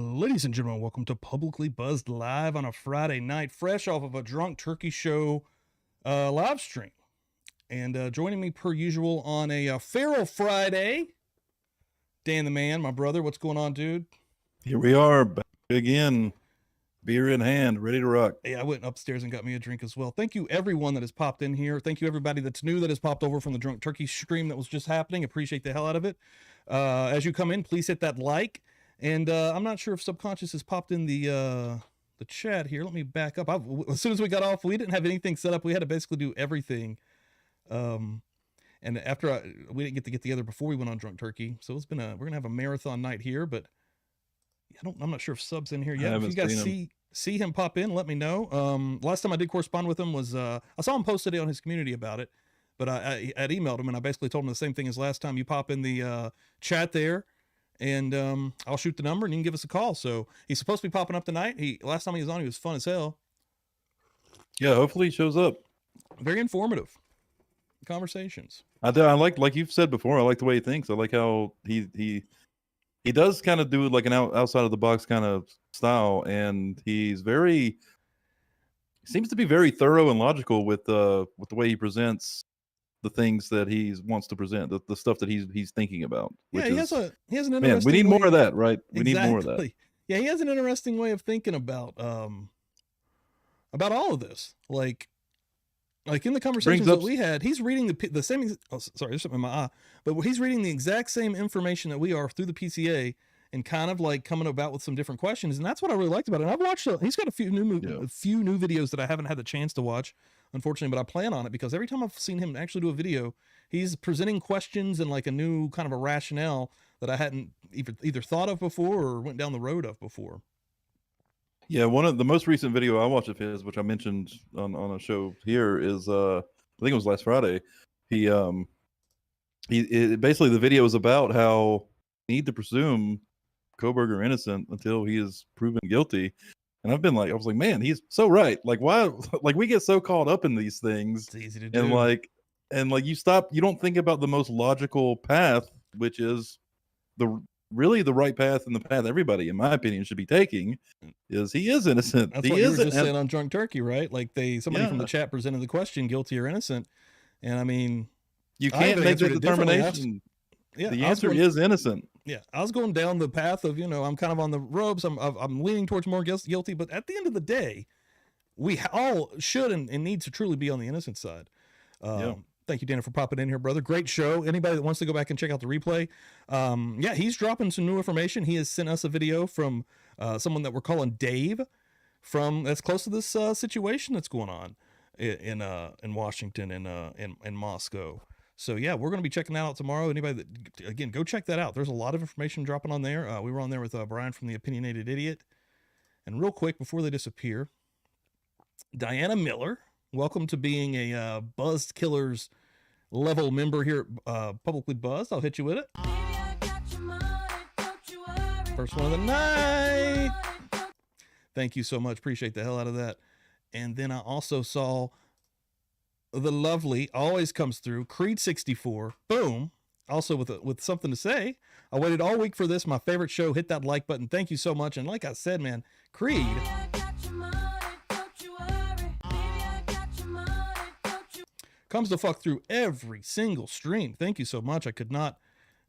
Ladies and gentlemen, welcome to Publicly Buzzed live on a Friday night, fresh off of a Drunk Turkey Show live stream. And joining me per usual on a Feral Friday, Dan the Man, my brother. What's going on, dude? Here we are, back again, beer in hand, ready to rock. Yeah, I went upstairs and got me a drink as well. Thank you, everyone that has popped in here. Thank you, everybody that's new that has popped over from the Drunk Turkey stream that was just happening. Appreciate the hell out of it. As you come in, please hit that like. And I'm not sure if Subconscious has popped in the chat here. Let me back up. As soon as we got off, we didn't have anything set up. We had to basically do everything. And after we didn't get to get together before we went on Drunk Turkey, so it's been we're gonna have a marathon night here. But I'm not sure if Sub's in here yet. If you guys see him pop in, let me know. Last time I did correspond with him was I saw him post today on his community about it, but I had emailed him and I basically told him the same thing as last time. You pop in the chat there. And I'll shoot the number and you can give us a call. So he's supposed to be popping up tonight. Last time he was on, he was fun as hell. Yeah, hopefully he shows up. Very informative conversations. I like you've said before, I like the way he thinks. I like how he does kind of do like an outside of the box kind of style, and seems to be very thorough and logical with the way he presents the things that he wants to present, the stuff that he's thinking about. Yeah, he has an interesting. Man, we need more of that, right? We need more of that. Yeah, he has an interesting way of thinking about all of this. Like in the conversations that we had, he's reading the same. Oh, sorry, there's something in my eye. But he's reading the exact same information that we are through the PCA, and kind of like coming about with some different questions. And that's what I really liked about it. And I've watched. He's got a few new videos that I haven't had the chance to watch, unfortunately, but I plan on it because every time I've seen him actually do a video, he's presenting questions and like a new kind of a rationale that I hadn't either thought of before or went down the road of before. Yeah, one of the most recent video I watched of his, which I mentioned on a show here, is I think it was last Friday. He basically the video is about how you need to presume Kohberger innocent until he is proven guilty. And I was like, man, he's so right. Like, why? Like, we get so caught up in these things. It's easy to do. And you don't think about the most logical path, which is really the right path, and the path everybody, in my opinion, should be taking. Is he is innocent? That's what you were just saying on Drunk Turkey, right? Like somebody from the chat presented the question, guilty or innocent, and I mean, you can't make the determination. Yeah, the answer is innocent. Yeah, I was going down the path of, I'm kind of on the ropes. I'm leaning towards more guilty, but at the end of the day, we all should and need to truly be on the innocent side. Thank you, Dana, for popping in here, brother. Great show. Anybody that wants to go back and check out the replay, he's dropping some new information. He has sent us a video from someone that we're calling Dave, that's close to this situation that's going on in Washington and in Moscow. So yeah, we're going to be checking that out tomorrow. Anybody that, again, go check that out. There's a lot of information dropping on there. We were on there with Brian from the Opinionated Idiot. And real quick, before they disappear, Diana Miller, welcome to being a Buzzed Killers level member here at Publicly Buzzed. I'll hit you with it. First one of the night. Thank you so much. Appreciate the hell out of that. And then I also saw the lovely, always comes through, Creed 64, boom, also with something to say. I waited all week for this, my favorite show. Hit that like button. Thank you so much. And like I said, man, Creed comes to fuck through every single stream. Thank you so much. I could not,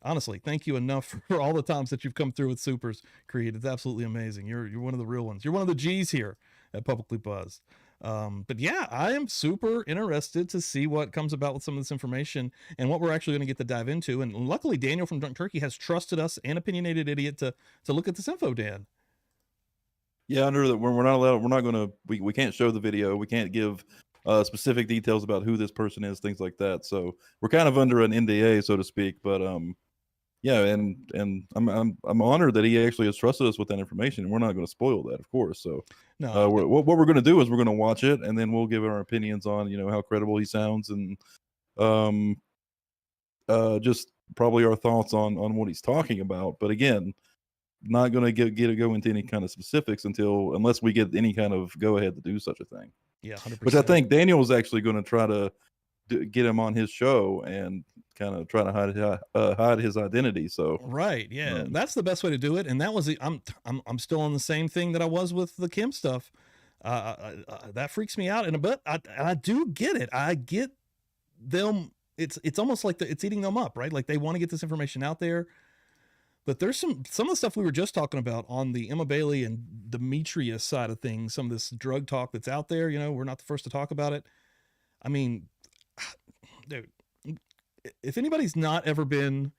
honestly, thank you enough for all the times that you've come through with supers, Creed. It's absolutely amazing. You're one of the real ones. You're one of the G's here at Publicly Buzzed. But yeah, I am super interested to see what comes about with some of this information and what we're actually going to get to dive into. And luckily, Daniel from Drunk Turkey has trusted us and Opinionated Idiot to look at this info, Dan. Yeah, under that, we're not allowed. We're not going to. We can't show the video. We can't give specific details about who this person is, things like that. So we're kind of under an NDA, so to speak. But yeah, and I'm honored that he actually has trusted us with that information, and we're not going to spoil that, of course. So no, what we're going to do is we're going to watch it, and then we'll give our opinions on how credible he sounds, and just probably our thoughts on what he's talking about. But again, not going to go into any kind of specifics unless we get any kind of go ahead to do such a thing. Yeah, 100%. Which I think Daniel is actually going to try to get him on his show and kind of trying to hide his identity. So right, yeah, that's the best way to do it. And that was I'm still on the same thing that I was with the Kim stuff. That freaks me out, but I do get it. I get them. It's almost like it's eating them up, right? Like they want to get this information out there. But there's some of the stuff we were just talking about on the Emma Bailey and Demetrius side of things, some of this drug talk that's out there. We're not the first to talk about it. I mean, dude, if anybody's not ever been,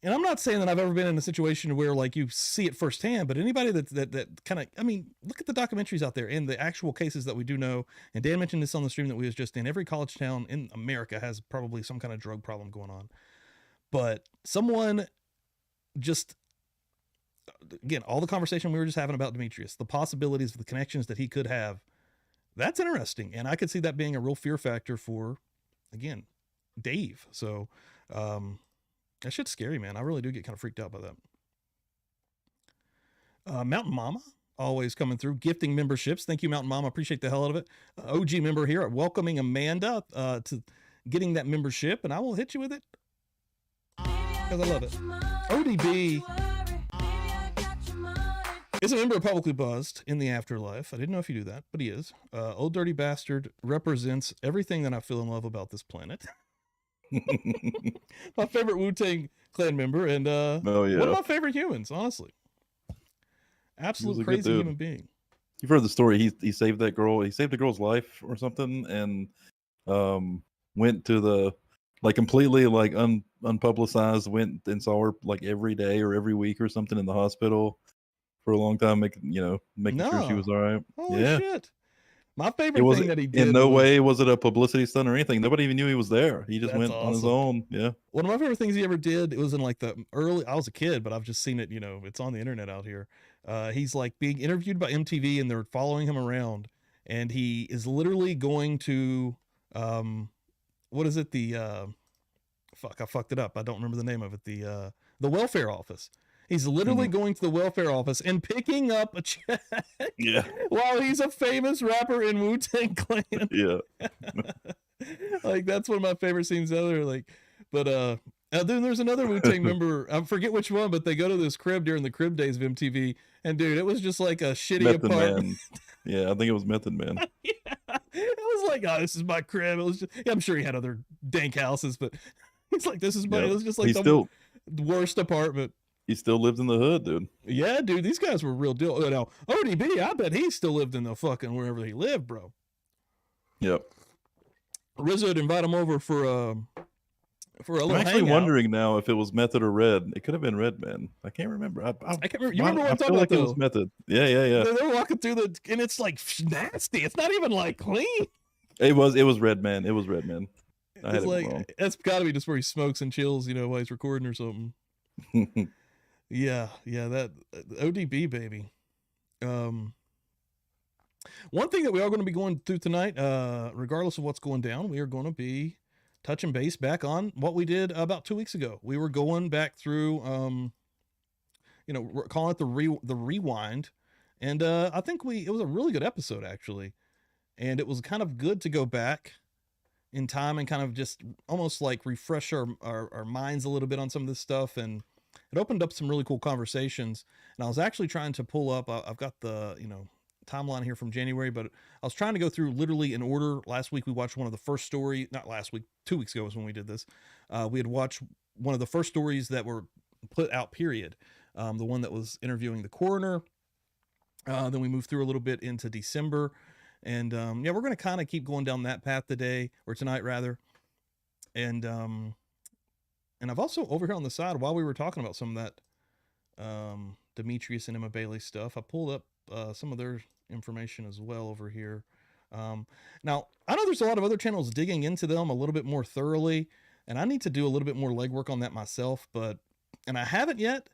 and I'm not saying that I've ever been in a situation where like you see it firsthand, but anybody that kind of, I mean, look at the documentaries out there and the actual cases that we do know. And Dan mentioned this on the stream that we was just in. Every college town in America has probably some kind of drug problem going on. But someone just, again, all the conversation we were just having about Demetrius, the possibilities of the connections that he could have, that's interesting. And I could see that being a real fear factor for, again, Dave. So that shit's scary, man. I really do get kind of freaked out by that. Mountain Mama always coming through, gifting memberships. Thank you, Mountain Mama. Appreciate the hell out of it. OG member here, welcoming Amanda to getting that membership, and I will hit you with it because I love it. ODB is a member of Publicly Buzzed in the afterlife. I didn't know if you do that, but he is. Old Dirty Bastard represents everything that I feel in love about this planet. My favorite Wu-Tang Clan member, and one of my favorite humans, honestly. Absolute crazy human being. You've heard the story. He saved that girl. He saved the girl's life or something, and went to the completely unpublicized. Went and saw her like every day or every week or something in the hospital for a long time, making sure she was all right. Holy shit. My favorite thing that he did. In no way was it a publicity stunt or anything. Nobody even knew he was there. He just went on his own. Yeah. One of my favorite things he ever did, it was in like the early, I was a kid, but I've just seen it, it's on the internet out here. He's like being interviewed by MTV and they're following him around, and he is literally going to, what is it? I fucked it up. I don't remember the name of it. The welfare office. He's literally going to the welfare office and picking up a check. Yeah. While he's a famous rapper in Wu-Tang Clan. Yeah. Like that's one of my favorite scenes ever. Then there's another Wu-Tang member. I forget which one, but they go to this crib during the crib days of MTV, and dude, it was just like a shitty Method apartment. Man. Yeah, I think it was Method Man. Yeah. It was like, oh, this is my crib. It was just, I'm sure he had other dank houses, but he's like, this is my. It was just like the worst apartment. He still lived in the hood, dude. Yeah, dude, these guys were real deal. Now, ODB, I bet he still lived in the fucking wherever he lived, bro. Yep. Rizzo would invite him over for a little I'm actually hangout. wondering now if it was Method or Red. It could have been Red Man. I can't remember. I can't remember. You remember what I'm talking about? It was Method. Yeah. They're walking through and it's like nasty. It's not even like clean. It was Red Man. It was Red Man. I had it wrong. That's got to be just where he smokes and chills, while he's recording or something. Yeah, that ODB baby. One thing that we are going to be going through tonight, regardless of what's going down, we are going to be touching base back on what we did about 2 weeks ago. We were going back through, we're calling it the rewind, and I think it was a really good episode actually, and it was kind of good to go back in time and kind of just almost like refresh our minds a little bit on some of this stuff, and it opened up some really cool conversations. And I was actually trying to pull up, I've got the, timeline here from January, but I was trying to go through literally in order. Last week, we watched one of the first story, not last week, 2 weeks ago was when we did this. We had watched one of the first stories that were put out, period. The one that was interviewing the coroner. Then we moved through a little bit into December. And we're going to kind of keep going down that path today, or tonight rather. And I've also over here on the side, while we were talking about some of that Demetrius and Emma Bailey stuff, I pulled up some of their information as well over here. Now, I know there's a lot of other channels digging into them a little bit more thoroughly, and I need to do a little bit more legwork on that myself, and I haven't yet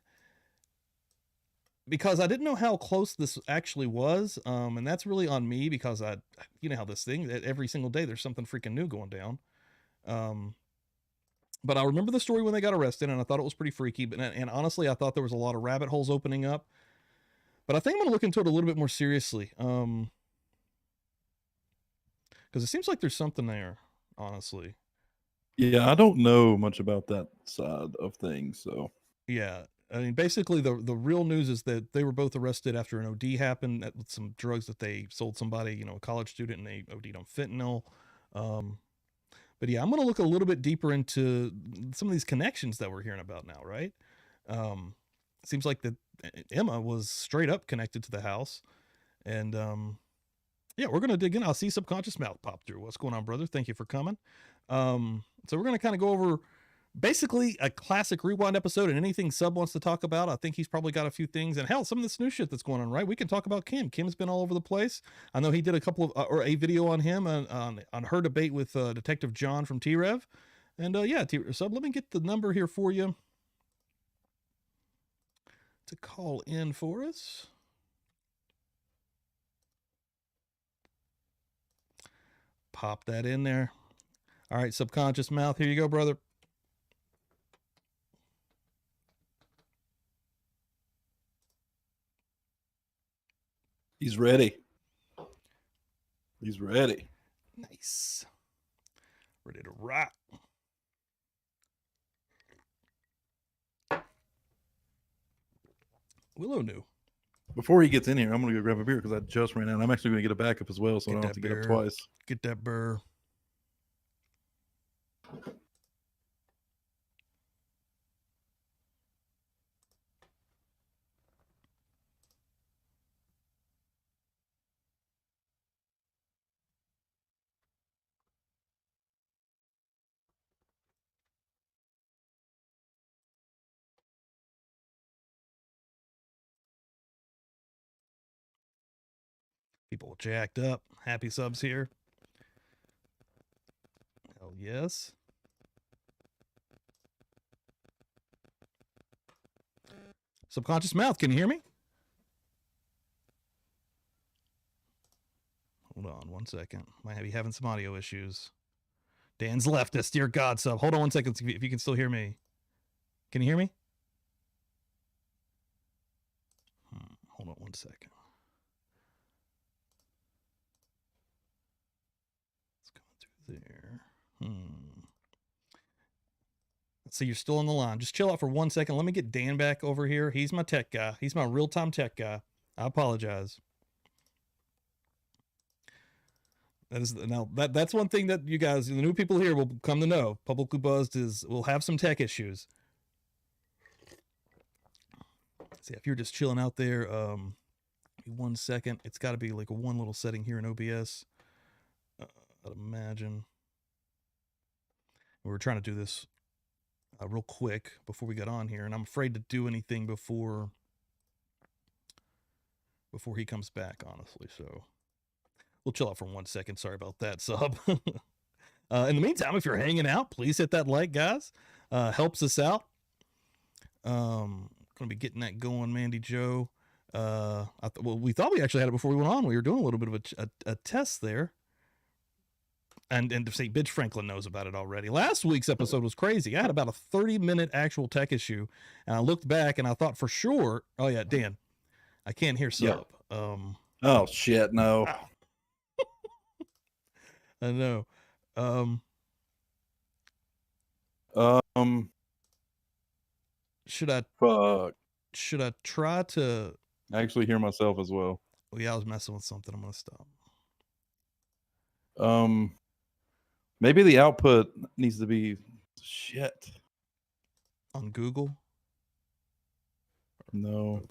because I didn't know how close this actually was. And that's really on me because how this thing, every single day there's something freaking new going down. But I remember the story when they got arrested, and I thought it was pretty freaky. And honestly, I thought there was a lot of rabbit holes opening up. But I think I'm going to look into it a little bit more seriously. Because it seems like there's something there, honestly. Yeah, I don't know much about that side of things, so Yeah. I mean, basically, the real news is that they were both arrested after an OD happened with some drugs that they sold somebody, a college student, and they OD'd on fentanyl. But yeah, I'm going to look a little bit deeper into some of these connections that we're hearing about now, right? It seems like that Emma was straight up connected to the house. And yeah, we're going to dig in. I'll see Subconscious Mouth pop through. What's going on, brother? Thank you for coming. So we're going to kind of go over basically a classic rewind episode and anything Sub wants to talk about. I think he's probably got a few things, and hell, some of this new shit that's going on, right? We can talk about Kim. Kim's been all over the place. I know he did a couple of or a video on him on her debate with Detective John from T-Rev. And yeah, Sub, let me get the number here for you to call in for us. Pop that in there. All right, Subconscious Mouth, here you go, brother. he's ready. He's ready. Nice. Ready to rock. Willow knew. Before he gets in here, I'm gonna go grab a beer because I just ran out. I'm actually gonna get a backup as well, so I don't have to get up twice. Get that burr. People jacked up. Happy Subs here. Hell yes. Subconscious Mouth, can you hear me? Hold on 1 second. Might be having some audio issues. Dan's left us, dear God, Sub. Hold on 1 second if you can still hear me. Can you hear me? Hold on 1 second. It's coming through there. Let's see, you're still on the line. Just chill out for 1 second. Let me get Dan back over here. He's my tech guy. He's my real-time tech guy. I apologize. That's one thing that you guys, the new people here, will come to know. Publicly Buzzed will have some tech issues. See, if you're just chilling out there, 1 second. It's got to be like one little setting here in OBS. I'd imagine. We were trying to do this real quick before we got on here, and I'm afraid to do anything before he comes back, honestly. So we'll chill out for 1 second. Sorry about that, Sub. In the meantime, if you're hanging out, please hit that like, guys. Helps us out. Gonna be getting that going, Mandy Joe. We thought we actually had it before we went on. We were doing a little bit of a test there. And to say Bitch Franklin knows about it already. Last week's episode was crazy. I had about a 30-minute actual tech issue, and I looked back and I thought for sure, oh yeah, Dan, I can't hear Sub. Yep. Oh shit, no. I know. Should I try to actually hear myself as well? Oh yeah, I was messing with something. I'm gonna stop. Maybe the output needs to be shit on Google. No,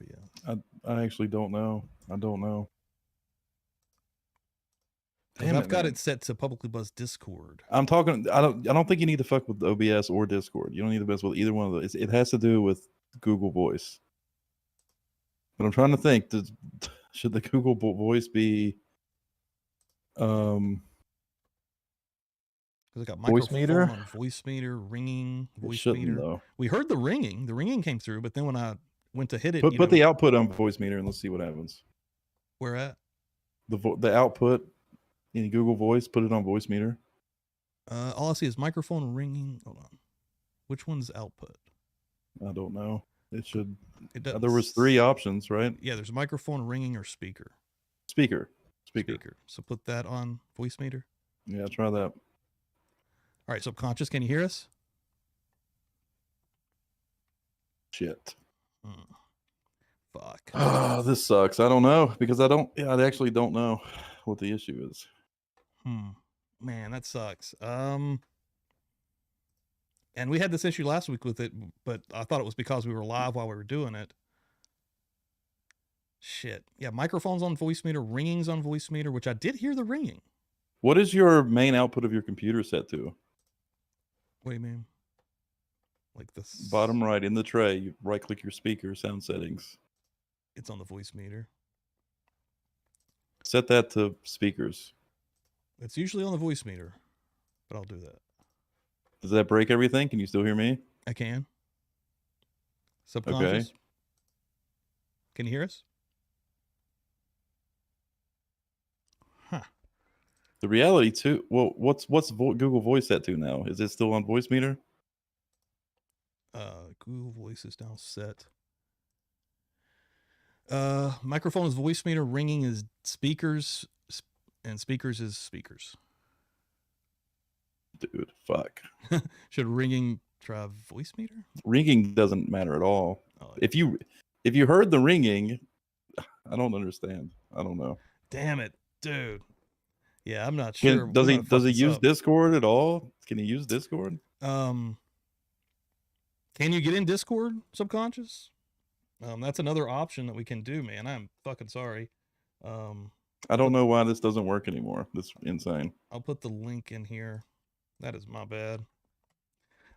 I actually don't know. I don't know. I've got it set to Publicly Buzzed Discord. I'm talking. I don't think you need to fuck with OBS or Discord. You don't need to mess with either one of those. It has to do with Google Voice. But I'm trying to think. Should the Google Voice be? Because I got voice meter, voice meter, ringing, voice meter. Though. We heard the ringing. The ringing came through, but then when I went to hit it, put the output on voice meter and let's see what happens. Where at? The output in Google Voice. Put it on voice meter. All I see is microphone ringing. Hold on. Which one's output? I don't know. It should. There was 3 options, right? Yeah, there's microphone, ringing, or speaker. Speaker. So put that on voice meter. Yeah, try that. All All right, subconscious, can you hear us? Shit. Fuck. Oh, this sucks. I don't know because I actually don't know what the issue is. Man, that sucks. And we had this issue last week with it, but I thought it was because we were live while we were doing it. Shit. Yeah, microphones on voice meter, ringings on voice meter, which I did hear the ringing. What is your main output of your computer set to? What do you mean? Like this Bottom right in the tray, you right click your speaker, sound settings. It's on the voice meter. Set that to speakers. It's usually on the voice meter, but I'll do that. Does that break everything? Can you still hear me? I can. Subconscious. Okay. Can you hear us? Huh. The reality too. Well, what's Google Voice set to now? Is it still on voice meter? Google Voice is now set. Microphone is voice meter, ringing is speakers, and speakers is speakers. Dude, fuck. Should ringing try voice meter? Ringing doesn't matter at all. Oh, If you heard the ringing, I don't understand. I don't know. Damn it, dude. Yeah, I'm not sure. Does he use Discord at all? Can he use Discord? Can you get in Discord, subconscious? That's another option that we can do, man. I'm fucking sorry. I don't know why this doesn't work anymore. That's insane. I'll put the link in here. That is my bad.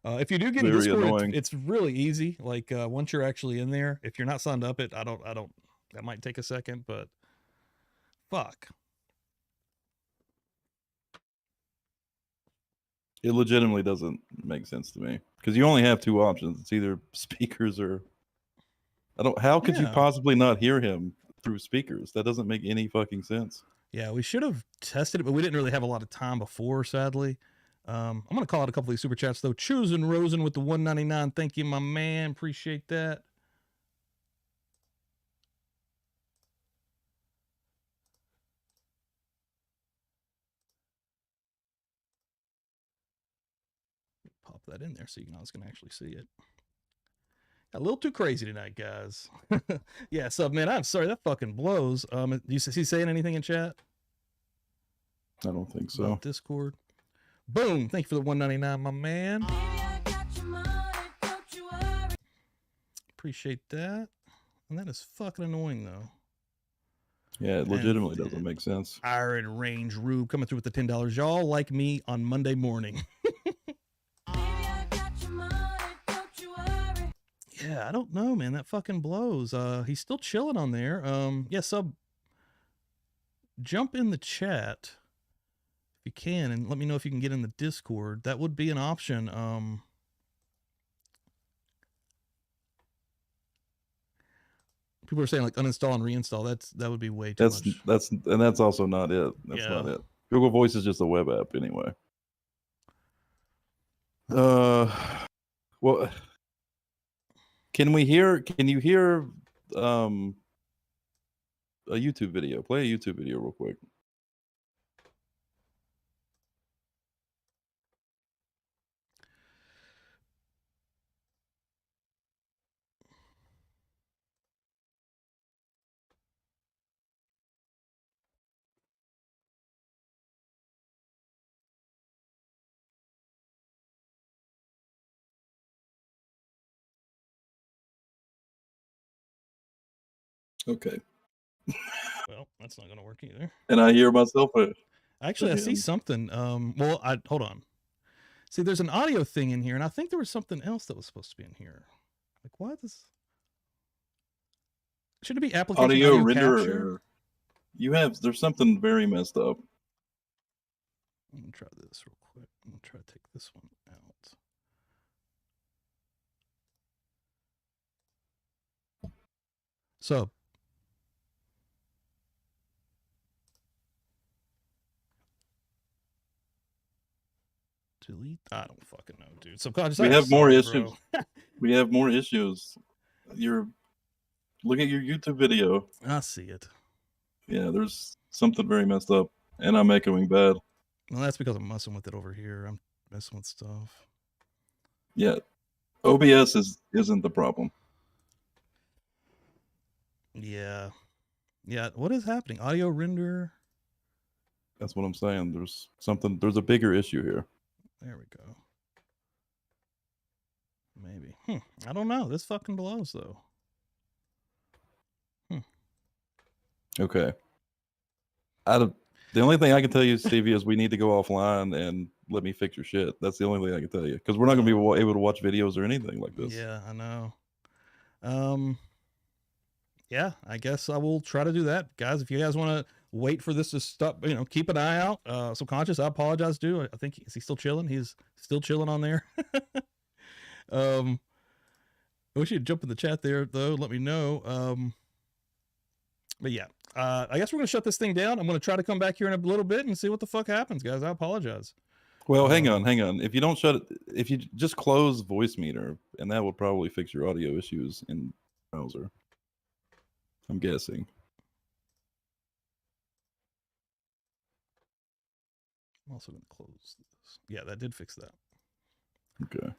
If you do get in Very Discord, annoying. it's really easy. Like once you're actually in there, if you're not signed up, I don't. That might take a second, but fuck. It legitimately doesn't make sense to me because you only have two options. It's either speakers or how could you possibly not hear him through speakers? That doesn't make any fucking sense. Yeah, we should have tested it, but we didn't really have a lot of time before, sadly. I'm going to call out a couple of these super chats, though. Choosing Rosen with the $1.99. Thank you, my man. Appreciate that. Pop that in there so you guys can actually see it. A little too crazy tonight, guys. Yeah, sub man, I'm sorry, that fucking blows. Is he saying anything in chat? I don't think so. About Discord. Boom! Thank you for the $1.99, my man. Appreciate that. And that is fucking annoying, though. Yeah, it legitimately doesn't make sense. Iron Range Rube coming through with the $10. Y'all like me on Monday morning. Yeah, I don't know, man. That fucking blows. He's still chilling on there. Yeah, sub. Jump in the chat if you can, and let me know if you can get in the Discord. That would be an option. People are saying like uninstall and reinstall. That would be way too much. That's also not it. That's not it. Google Voice is just a web app anyway. Well, can you hear a YouTube video? Play a YouTube video real quick. Okay. Well, that's not going to work either. And I hear myself. Actually, I see something. Well, hold on. See, there's an audio thing in here, and I think there was something else that was supposed to be in here. Like, why this? Should it be application audio renderer? There's something very messed up. Let me try this real quick. I'm going to try to take this one out. So, delete? I don't fucking know, dude. Subconscious. We have more issues. We have more issues. Look at your YouTube video. I see it. Yeah, there's something very messed up, and I'm echoing bad. Well, that's because I'm messing with it over here. messing with stuff. Yeah, OBS isn't the problem. Yeah. What is happening? Audio render. That's what I'm saying. There's a bigger issue here. There we go. Maybe. I don't know. This fucking blows though. Okay. The only thing I can tell you, Stevie, is we need to go offline and let me fix your shit. That's the only thing I can tell you, because we're not going to be able to watch videos or anything like this. Yeah, I know. Yeah, I guess I will try to do that, guys. If you guys want to wait for this to stop, keep an eye out. Subconscious, I apologize, dude. I think is he still chilling? He's still chilling on there. I wish you'd jump in the chat there though. Let me know. But yeah, I guess we're gonna shut this thing down. I'm gonna try to come back here in a little bit and see what the fuck happens, guys. I apologize. Well, hang on. If you don't shut it, if you just close voice meter, and that will probably fix your audio issues in browser. I'm guessing. I'm also gonna close this. Yeah, that did fix that. Okay.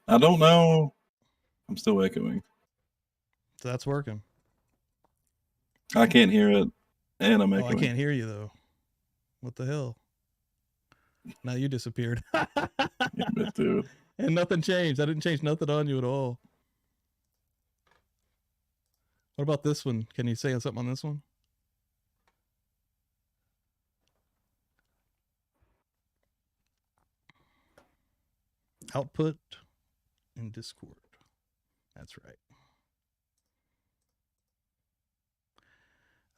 I don't know. I'm still echoing. So that's working. I can't hear it, and I'm echoing. I can't hear you though. What the hell? Now you disappeared. Dude. And nothing changed. I didn't change nothing on you at all. What about this one? Can you say something on this one? Output in Discord. That's right.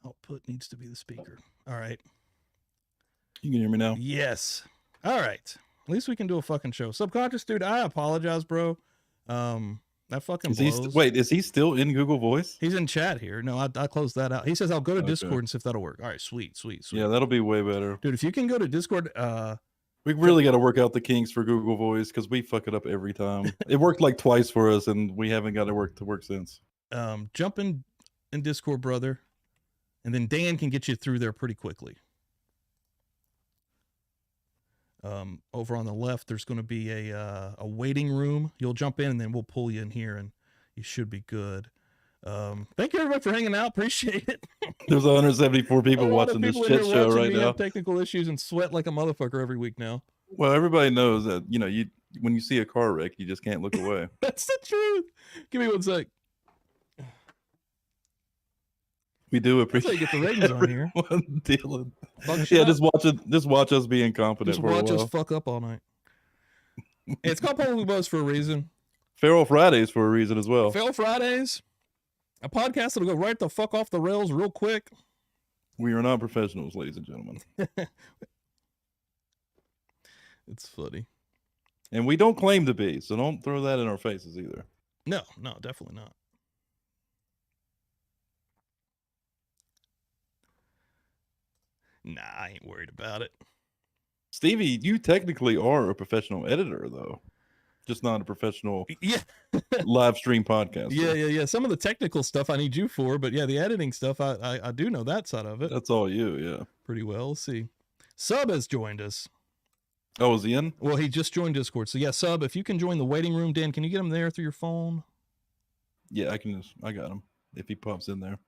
Output needs to be the speaker. All right. You can hear me now? Yes. All right. At least we can do a fucking show. Subconscious, dude, I apologize, bro. That fucking blows. Wait, is he still in Google Voice? He's in chat here. No, I closed that out. He says I'll go to Discord and see if that'll work. All right, sweet. Yeah, that'll be way better. Dude, if you can go to Discord, we really got to work out the kinks for Google Voice, because we fuck it up every time. It worked like twice for us, and we haven't got it to work since. Jump in Discord, brother, and then Dan can get you through there pretty quickly. Over on the left, there's going to be a waiting room. You'll jump in, and then we'll pull you in here, and you should be good. Thank you everybody for hanging out. Appreciate it. There's 174 people watching this shit show right now. Have technical issues and sweat like a motherfucker every week now. Well, everybody knows that when you see a car wreck, you just can't look away. That's the truth. Give me one sec. We do appreciate get the ratings on here. Dealing. Yeah, just watch us be incompetent. Just watch us fuck up all night. It's called PubliclyBuzzed for a reason. Feral Fridays for a reason as well. Feral Fridays, a podcast that'll go right the fuck off the rails real quick. We are not professionals, ladies and gentlemen. It's funny. And we don't claim to be, so don't throw that in our faces either. No, definitely not. Nah, I ain't worried about it. Stevie, you technically are a professional editor, though. Just not a professional live stream podcast. Yeah. Some of the technical stuff I need you for, but yeah, the editing stuff, I do know that side of it. That's all you, yeah. Pretty well. Let's see. Sub has joined us. Oh, is he in? Well, he just joined Discord. So yeah, Sub, if you can join the waiting room, Dan, can you get him there through your phone? Yeah, I got him. If he pops in there.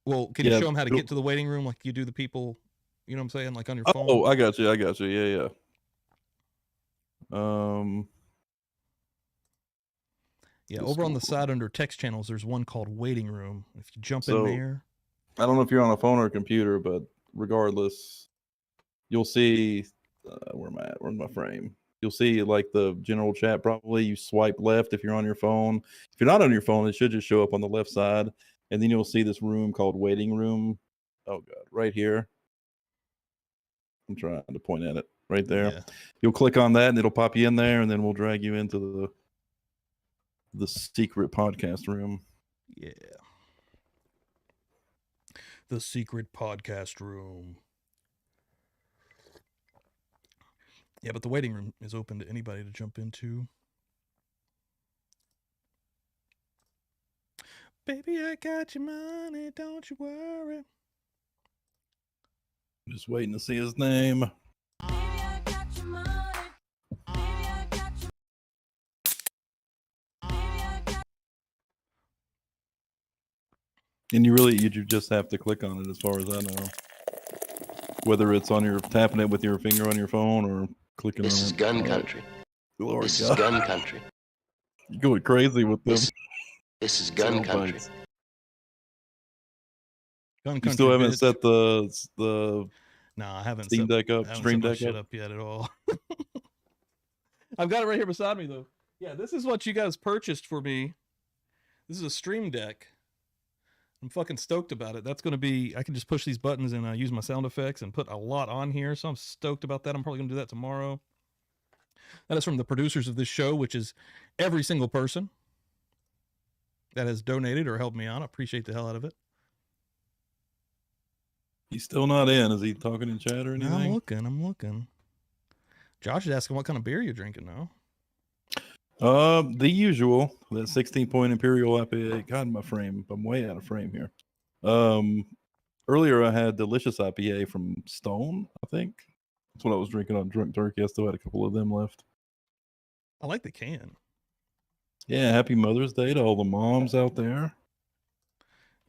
Well, can you show him how to get to the waiting room like you do the people, you know what I'm saying? Like on your phone? Oh, I got you. Yeah. Yeah, over on the side under text channels, there's one called waiting room. If you jump in there. I don't know if you're on a phone or a computer, but regardless, you'll see, where am I at? Where's my frame? You'll see like the general chat probably. You swipe left if you're on your phone. If you're not on your phone, it should just show up on the left side. And then you'll see this room called waiting room. Oh, God, right here. I'm trying to point at it right there. Yeah. You'll click on that and it'll pop you in there, and then we'll drag you into the secret podcast room. Yeah. The secret podcast room. Yeah, but the waiting room is open to anybody to jump into. Baby, I got your money, don't you worry. Just waiting to see his name. And you just have to click on it, as far as I know. Whether it's on your tapping it with your finger on your phone or clicking on it. This is gun country. Lord This God. is gun country. You're going crazy with them. This is gun country. bites. Gun You still country, haven't bitch. set the No, I haven't Steam Deck up, I haven't Stream set my Deck shit up? up yet at all. I've got it right here beside me though. Yeah, this is what you guys purchased for me. This is a Stream Deck. I'm fucking stoked about it. That's going to be, I can just push these buttons and use my sound effects and put a lot on here. So I'm stoked about that. I'm probably going to do that tomorrow. That is from the producers of this show, which is every single person that has donated or helped me out. I appreciate the hell out of it. He's still not in. Is he talking in chat or anything? No, I'm looking. Josh is asking what kind of beer you're drinking now. The usual, that 16-point Imperial IPA. God, my frame. I'm way out of frame here. Earlier I had Delicious IPA from Stone, I think. That's what I was drinking on Drunk Turkey. I still had a couple of them left. I like the can. Yeah, happy Mother's Day to all the moms out there.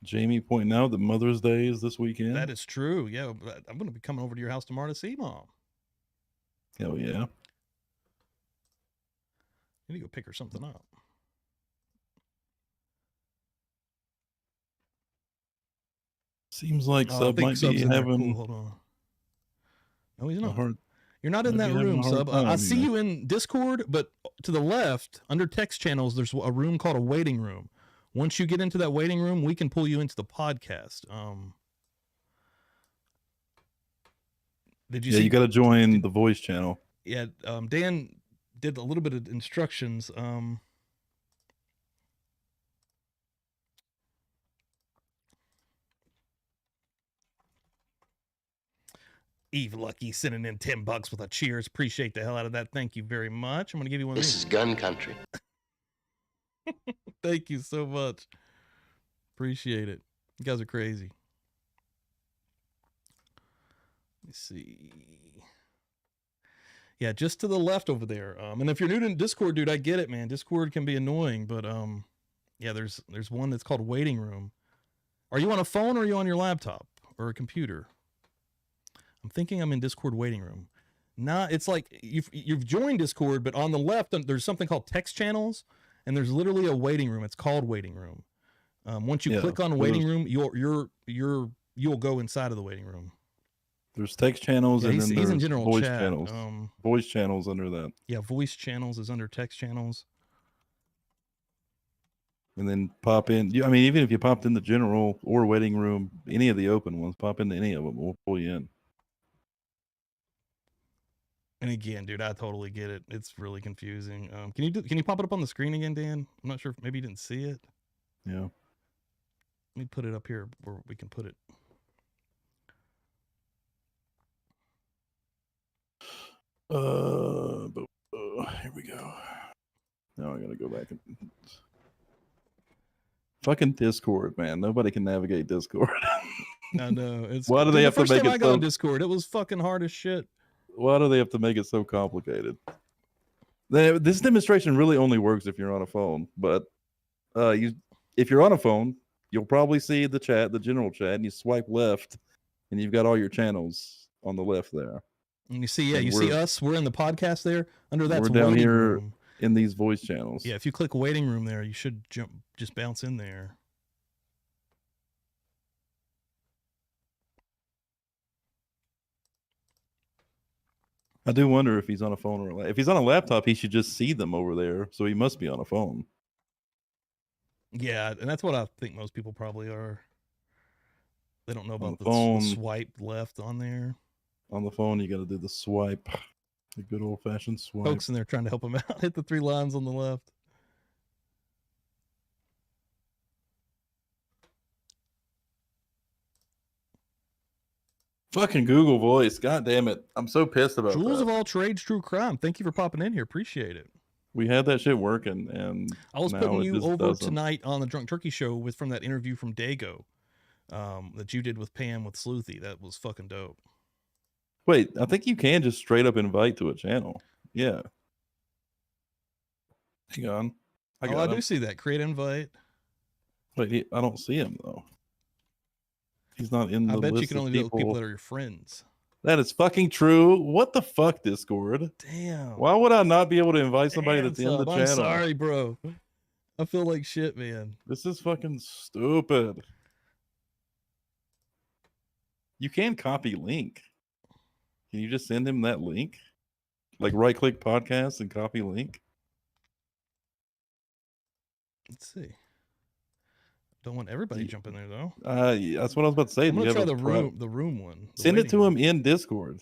Jamie pointing out that Mother's Day is this weekend. That is true. Yeah, I'm going to be coming over to your house tomorrow to see Mom. Hell yeah. I need to go pick her something up. Seems like I Sub think might Sub's be in there. having Cool, hold on. No, he's a not. hard. You're not in might that be having a room, hard Sub. time, I you see know. you in Discord, but to the left, under text channels, there's a room called a waiting room. Once you get into that waiting room, we can pull you into the podcast. Did you see? You got to join the voice channel. Yeah, Dan did a little bit of instructions. Eve Lucky sending in $10 with a cheers. Appreciate the hell out of that. Thank you very much. I'm gonna give you one. This is gun country. Thank you so much. Appreciate it. You guys are crazy. Let me see. Yeah, just to the left over there. And if you're new to Discord, dude, I get it, man. Discord can be annoying, but yeah, there's one that's called Waiting Room. Are you on a phone or are you on your laptop or a computer? I'm thinking I'm in Discord Waiting Room. Nah, it's like you've joined Discord, but on the left there's something called text channels, and there's literally a waiting room. It's called Waiting Room. Once you click on Waiting Room, you'll go inside of the waiting room. There's text channels and then he's there's in general voice chat. channels. Voice channels under that. Yeah, voice channels is under text channels. And then pop in. I mean, even if you popped in the general or waiting room, any of the open ones, pop into any of them. We'll pull you in. And again, dude, I totally get it. It's really confusing. Can you pop it up on the screen again, Dan? I'm not sure if maybe you didn't see it. Yeah. Let me put it up here where we can put it. Here we go. Now I gotta go back and fucking Discord, man. Nobody can navigate Discord. I know. It's Why do they have to make it I got on Discord, it was fucking hard as shit. Why do they have to make it so complicated? This demonstration really only works if you're on a phone, but if you're on a phone, you'll probably see the chat, the general chat, and you swipe left, and you've got all your channels on the left there. And you see, you see us. We're in the podcast there. Under that, we're down here room. In these voice channels. Yeah, if you click waiting room there, you should just bounce in there. I do wonder if he's on a phone or if he's on a laptop, he should just see them over there. So he must be on a phone. Yeah, and that's what I think most people probably are. They don't know about the swipe left on there. On the phone, you got to do the swipe, the good old fashioned swipe. Folks in there trying to help him out. Hit the 3 lines on the left. Fucking Google Voice. God damn it. I'm so pissed about Jewels that. of all trades, true crime. Thank you for popping in here. Appreciate it. We had that shit working, and I was now putting you over doesn't. tonight on the Drunk Turkey show from that interview from Dago that you did with Pam with Sleuthy. That was fucking dope. Wait, I think you can just straight up invite to a channel. Yeah. Hang on. I do see that. Create invite. Wait, I don't see him though. He's not in the list. I bet you can only do it with people people that are your friends. That is fucking true. What the fuck, Discord? Damn. Why would I not be able to invite somebody that's in the channel? I'm sorry, bro. I feel like shit, man. This is fucking stupid. You can copy link. Can you just send him that link? Like right click podcast and copy link? Let's see. Don't want everybody jumping there though. Yeah, that's what I was about to say. I'm gonna try the room one. Send it to him in Discord.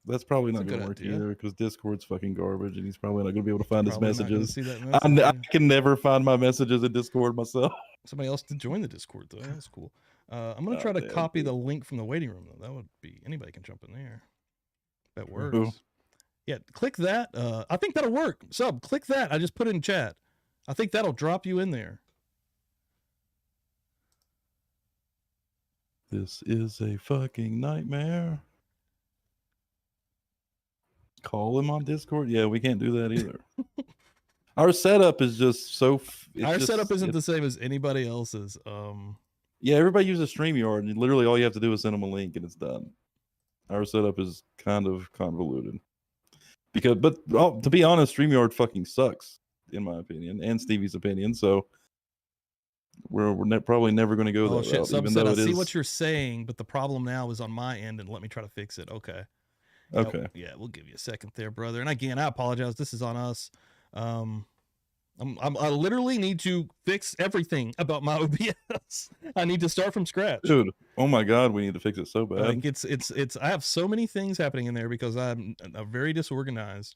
That's probably not going to work either because Discord's fucking garbage and he's probably not going to be able to find his messages. See that message. I can never find my messages in Discord myself. Somebody else did join the Discord though. That's cool. I'm going to try to copy the link from the waiting room though. That would be, anybody can jump in there. That works. Yeah, click that. I think that'll work. Sub, click that. I just put it in chat. I think that'll drop you in there. This is a fucking nightmare. Call him on Discord? Yeah, we can't do that either. Our setup is just so... Our setup isn't the same as anybody else's. Yeah, everybody uses StreamYard, and literally all you have to do is send them a link, and it's done. Our setup is kind of convoluted. But to be honest, StreamYard fucking sucks, in my opinion, and Stevie's opinion, so... We're probably never going to go that route. Sub said, I see what you're saying, but the problem now is on my end, and let me try to fix it. Okay. Okay. Yeah, we'll give you a second there, brother. And again, I apologize. This is on us. I literally need to fix everything about my OBS. I need to start from scratch, dude. Oh my god, we need to fix it so bad. Like it's. I have so many things happening in there because I'm very disorganized.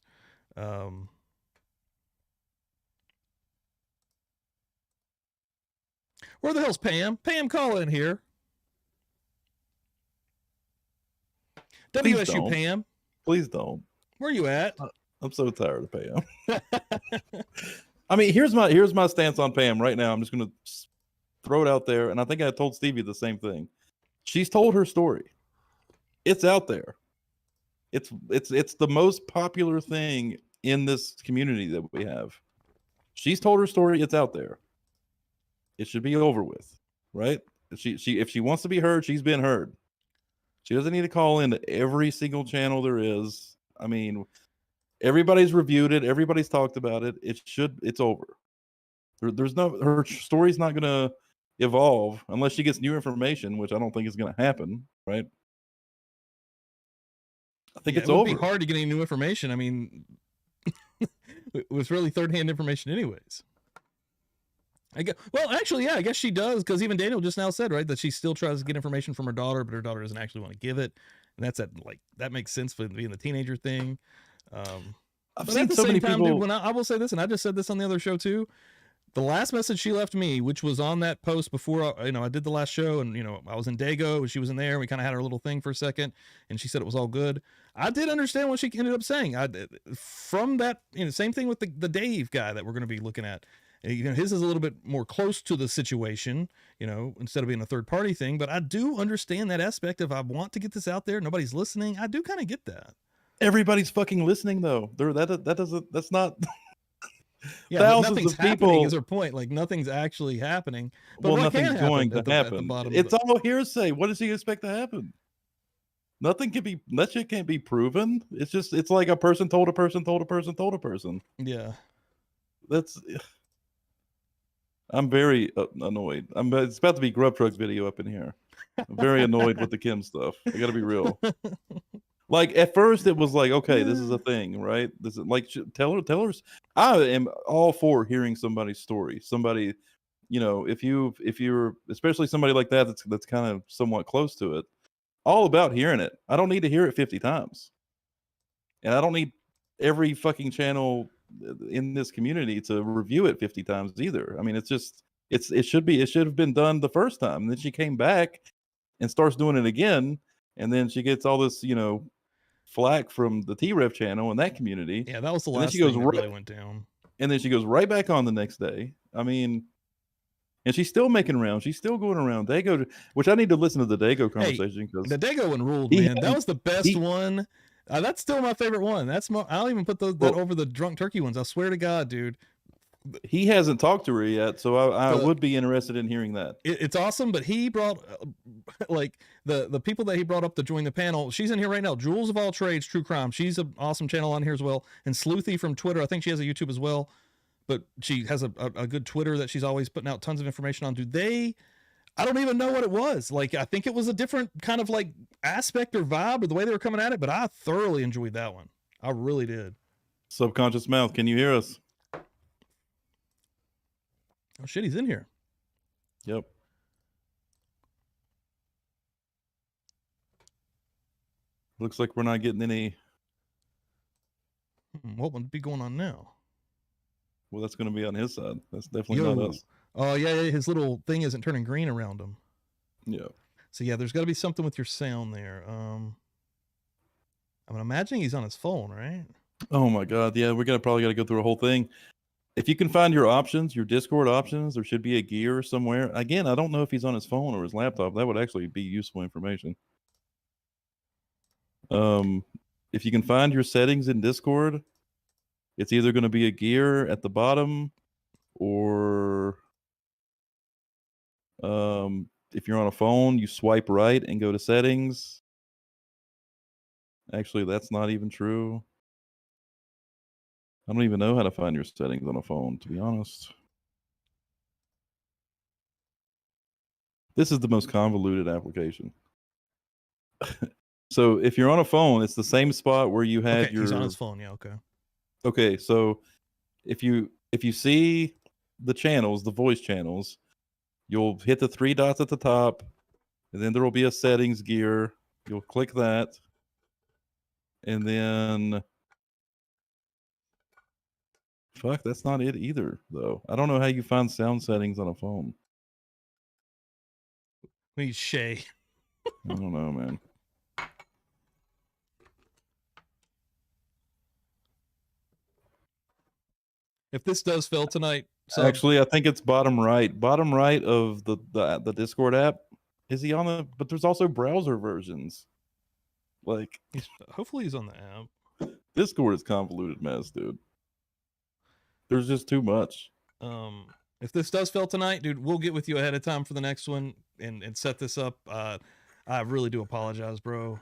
Where the hell's Pam? Pam, call in here. WSU Pam. Please don't. Where you at? I'm so tired of Pam. I mean, here's my stance on Pam right now. I'm just gonna throw it out there, and I think I told Stevie the same thing. She's told her story. It's out there. It's the most popular thing in this community that we have. She's told her story. It's out there. It should be over with, right? If she wants to be heard, she's been heard. She doesn't need to call into every single channel there is. I mean, everybody's reviewed it. Everybody's talked about it. It's over. Her story's not going to evolve unless she gets new information, which I don't think is going to happen, right? I think it's over. It would be hard to get any new information. I mean, it was really third-hand information anyways. I guess she does, because even Daniel just now said, right, that she still tries to get information from her daughter, but her daughter doesn't actually want to give it, and that makes sense for being the teenager thing. I've seen so many people. Dude, when I will say this, and I just said this on the other show too. The last message she left me, which was on that post before I did the last show, and I was in Dago, and she was in there, and we kind of had our little thing for a second, and she said it was all good. I did understand what she ended up saying. From that, same thing with the Dave guy that we're going to be looking at. His is a little bit more close to the situation, instead of being a third party thing. But I do understand that aspect of I want to get this out there. Nobody's listening. I do kind of get that. Everybody's fucking listening though. That's not. Yeah, thousands of people is her point. Like nothing's actually happening. But nothing's going to happen. It's all hearsay. What does he expect to happen? Nothing can be. That shit can't be proven. It's like a person told a person told a person told a person. Yeah, I'm very annoyed. It's about to be Grub Truck's video up in here. I'm very annoyed with the Kim stuff. I got to be real. Like at first it was like, okay, this is a thing, right? This is like tell her. I am all for hearing somebody's story. Somebody, if you're especially somebody like that's kind of somewhat close to it, all about hearing it. I don't need to hear it 50 times, and I don't need every fucking channel in this community to review it 50 times either. I mean, it should have been done the first time. And then she came back and starts doing it again, and then she gets all this, flack from the T-Rev channel and that community. Yeah, that was the last thing that really went down. And then she goes right back on the next day. I mean, And she's still making rounds. She's still going around. Dago, which I need to listen to the Dago conversation because the Dago one ruled, he man. That had- was the best one. That's still my favorite one. I'll even put that over the drunk turkey ones. I swear to God, dude. he hasn't talked to her yet, so I would be interested in hearing that. It's awesome, but he brought like the people that he brought up to join the panel. She's in here right now. Jules of All Trades, True Crime. She's an awesome channel on here as well. And Sleuthy from Twitter. I think she has a YouTube as well, but she has a good Twitter that she's always putting out tons of information on. I don't even know what it was. Like, I think it was a different kind of like aspect or vibe or the way they were coming at it, but I thoroughly enjoyed that one. I really did. Subconscious Mouth, can you hear us? Oh shit, he's in here. Yep. Looks like we're not getting any. What would be going on now? Well, that's going to be on his side. That's definitely not us. Oh yeah, his little thing isn't turning green around him. Yeah. So yeah, there's got to be something with your sound there. I'm imagining he's on his phone, right? Oh my God. Yeah, we're probably got to go through a whole thing. If you can find your options, your Discord options, there should be a gear somewhere. Again, I don't know if he's on his phone or his laptop. That would actually be useful information. If you can find your settings in Discord, it's either going to be a gear at the bottom, or if you're on a phone, you swipe right and go to settings. Actually, that's not even true. I don't even know how to find your settings on a phone, to be honest. This is the most convoluted application. So if you're on a phone, it's the same spot where you had He's on his phone. Yeah. Okay. Okay, so if you see the channels, the voice channels, you'll hit the 3 dots at the top, and then there will be a settings gear. You'll click that, and then fuck, that's not it either, though. I don't know how you find sound settings on a phone. He's Shay. I don't know, man. If this does fail tonight, Actually, I think it's bottom right of the Discord app. Is he on the? But there's also browser versions. Like, hopefully he's on the app. Discord is convoluted mess, dude. There's just too much. If this does fail tonight, dude, we'll get with you ahead of time for the next one and set this up. I really do apologize, bro.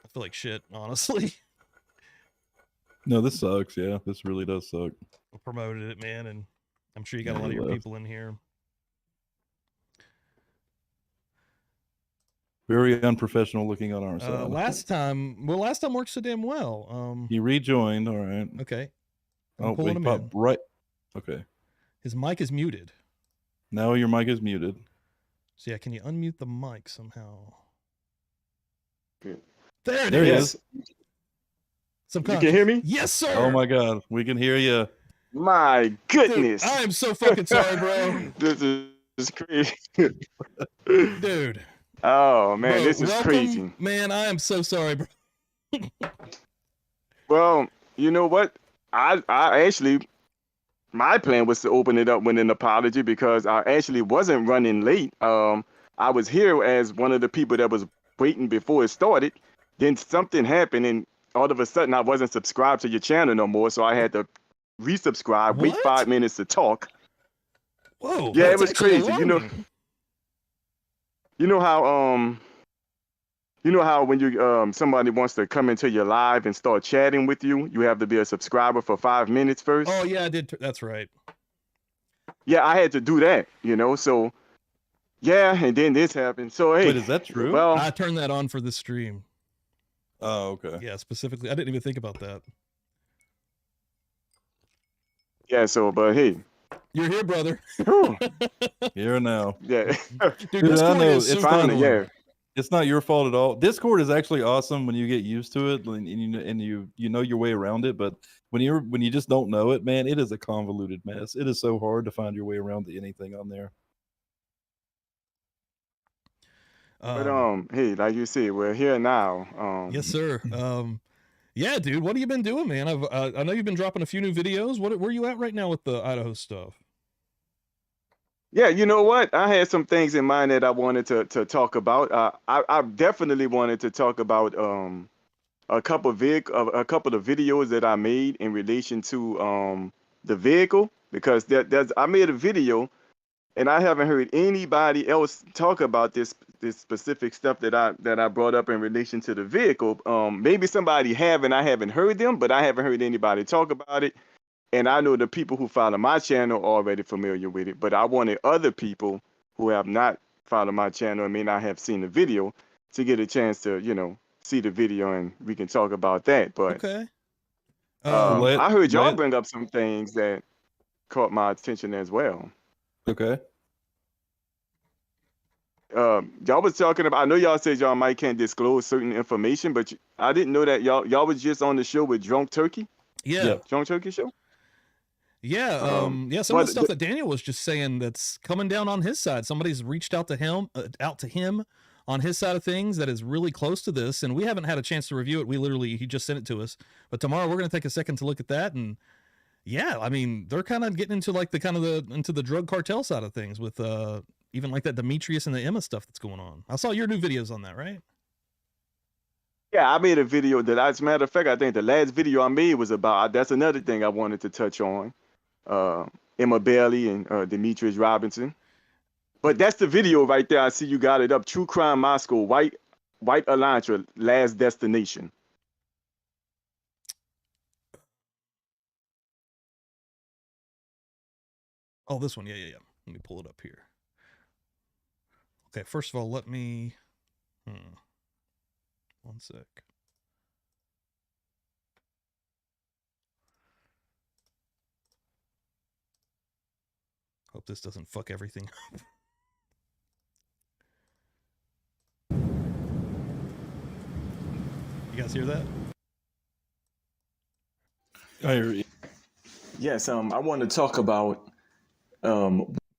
I feel like shit, honestly. No, this sucks. Yeah, this really does suck. We promoted it, man, and I'm sure you got a lot of your people in here. Very unprofessional looking on our side. Last time worked so damn well. He rejoined. All right. Okay. Oh, wait, pop right. Okay. His mic is muted. Now your mic is muted. So yeah, can you unmute the mic somehow? Good. There it is. You can hear me? Yes, sir. Oh my God, we can hear you. My goodness. Dude, I am so fucking sorry, bro. This is crazy. Dude. Oh man, bro, this is crazy. Man, I am so sorry, bro. Well, you know what? I actually, my plan was to open it up with an apology because I actually wasn't running late. I was here as one of the people that was waiting before it started. Then something happened, and all of a sudden I wasn't subscribed to your channel no more, so I had to resubscribe, wait 5 minutes to talk. Whoa. Yeah, it was crazy. You know how when you somebody wants to come into your live and start chatting with you, you have to be a subscriber for 5 minutes first? Oh yeah, I did. That's right. Yeah, I had to do that, so yeah, and then this happened. So hey, wait, is that true? Well, I turned that on for the stream. Oh, okay. Yeah, specifically. I didn't even think about that. Yeah, but hey. You're here, brother. Here now. Yeah. Dude, I know, it's finally, yeah. It's not your fault at all. Discord is actually awesome when you get used to it and you know your way around it, but when you just don't know it, man, it is a convoluted mess. It is so hard to find your way around anything on there. But hey, like you said, we're here now. Yes, sir. Yeah, dude, what have you been doing, man? I know you've been dropping a few new videos. Where are you at right now with the Idaho stuff? Yeah, you know what? I had some things in mind that I wanted to talk about. I definitely wanted to talk about a couple of videos that I made in relation to the vehicle, because there's I made a video and I haven't heard anybody else talk about this specific stuff that I brought up in relation to the vehicle. Maybe somebody have and I haven't heard them, but I haven't heard anybody talk about it. And I know the people who follow my channel are already familiar with it, but I wanted other people who have not followed my channel and may not have seen the video to get a chance to, see the video and we can talk about that. But Okay. I heard y'all bring up some things that caught my attention as well. Okay. Y'all was talking about, I know y'all said y'all might can't disclose certain information, but I didn't know that y'all was just on the show with Drunk Turkey. Yeah. Drunk Turkey show. Yeah, some of the stuff that Daniel was just saying that's coming down on his side. Somebody's reached out to him on his side of things that is really close to this, and we haven't had a chance to review it. He just sent it to us, but tomorrow we're going to take a second to look at that. And yeah, I mean, they're kind of getting into like into the drug cartel side of things with even like that Demetrius and the Emma stuff that's going on. I saw your new videos on that, right? Yeah, I made a video that, as a matter of fact, I think the last video I made was about, that's another thing I wanted to touch on. Emma Bailey and Demetrius Robinson. But that's the video right there. I see you got it up. True Crime Moscow, White Elantra, Last Destination. Oh, this one. Yeah. Let me pull it up here. Okay, first of all, let me... One sec. Hope this doesn't fuck everything up. You guys hear that? I hear you. Yes, I want to talk about...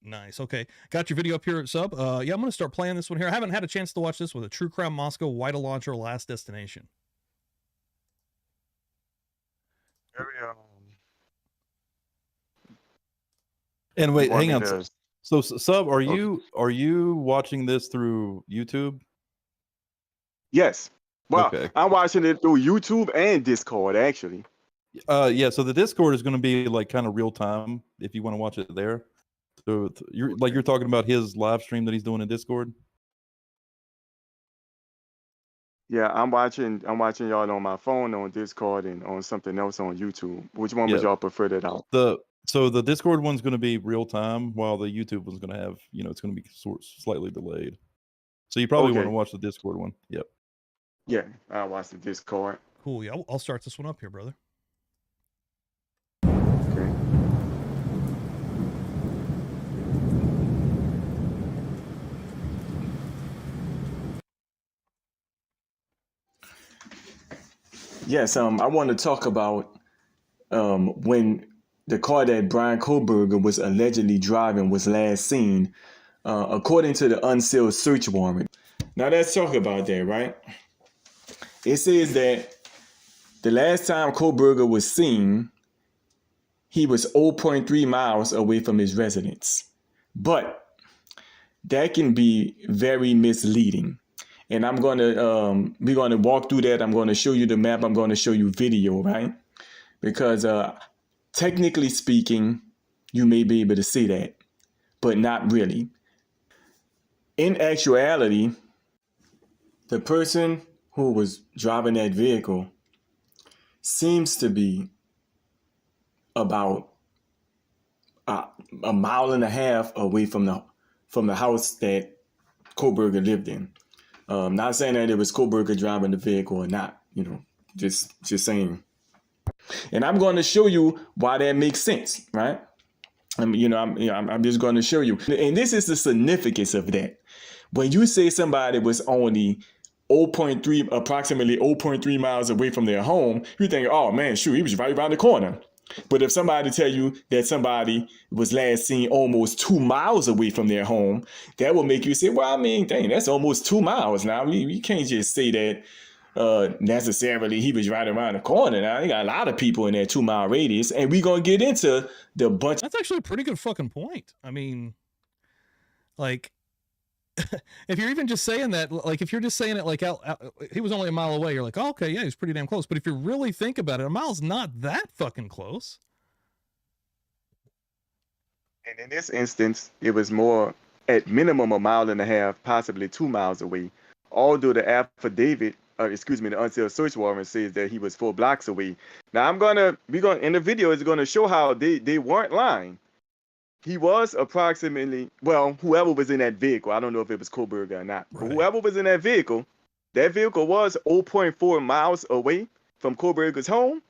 Nice. Okay. Got your video up here at sub. Yeah, I'm going to start playing this one here. I haven't had a chance to watch this with a True Crime Moscow, White Elantra, Last Destination. And wait, hang on. So sub, are you watching this through YouTube? Yes. Well, okay. I'm watching it through YouTube and Discord, actually. Yeah. So the Discord is going to be like kind of real time if you want to watch it there. So you're talking about his live stream that he's doing in Discord. Yeah, I'm watching y'all on my phone on Discord and on something else on YouTube. Which one would y'all prefer that out? So the Discord one's going to be real time, while the YouTube one's going to have, it's going to be slightly delayed. So you probably want to watch the Discord one. Yep. Yeah, I'll watch the Discord. Cool. Yeah, I'll start this one up here, brother. Okay. Yes, I want to talk about when the car that Bryan Kohberger was allegedly driving was last seen, according to the unsealed search warrant. Now let's talk about that, right? It says that the last time Kohberger was seen, he was 0.3 miles away from his residence. But that can be very misleading. And we're going to walk through that. I'm going to show you the map. I'm going to show you video, right? Because technically speaking, you may be able to see that, but not really. In actuality, the person who was driving that vehicle seems to be about a mile and a half away from the house that Kohberger lived in. Not saying that it was Kohberger driving the vehicle or not, just saying. And I'm going to show you why that makes sense, right? I'm just going to show you. And this is the significance of that. When you say somebody was only approximately 0.3 miles away from their home, you think, oh man, shoot, he was right around the corner. But if somebody tell you that somebody was last seen almost 2 miles away from their home, that will make you say, well, I mean, dang, that's almost 2 miles. Now, you can't just say that necessarily he was right around the corner. Now, you got a lot of people in that 2 mile radius, and we're going to get into the bunch. That's actually a pretty good fucking point. I mean, Like, if you're even just saying that, like if you're just saying it like he was only a mile away, you're like, oh, okay, yeah, he's pretty damn close. But if you really think about it, a mile's not that fucking close. And in this instance, it was more at minimum a mile and a half, possibly 2 miles away. Although the affidavit, the unsealed search warrant says that he was 4 blocks away. Now in the video, it's gonna show how they weren't lying. He was approximately, well, whoever was in that vehicle, I don't know if it was Kohberger or not, but whoever was in that vehicle was 0.4 miles away from Kohberger's home,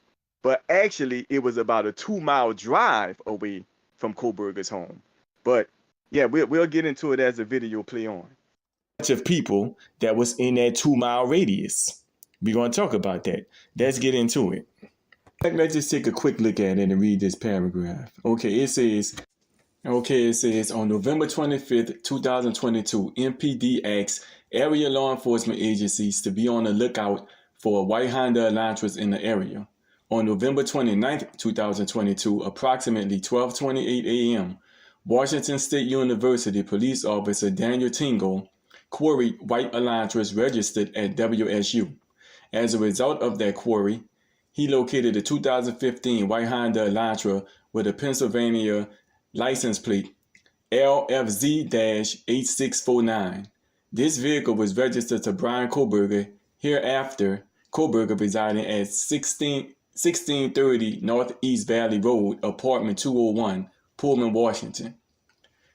but actually it was about a 2-mile drive away from Kohberger's home. But yeah, we'll get into it as the video play on. Of people that was in that 2-mile radius. We're going to talk about that. Let's get into it. Let's just take a quick look at it and read this paragraph. Okay, it says on November 25th, 2022, MPD asks area law enforcement agencies to be on the lookout for a white Honda Elantras in the area. On November 29th, 2022, approximately 12:28 a.m., Washington State University police officer Daniel Tingle queried white Elantras registered at WSU. As a result of that query, he located a 2015 white Honda Elantra with a Pennsylvania license plate LFZ-8649. This vehicle was registered to Bryan Kohberger. Hereafter, Kohberger residing at 1630 Northeast Valley Road, apartment 201, Pullman, Washington.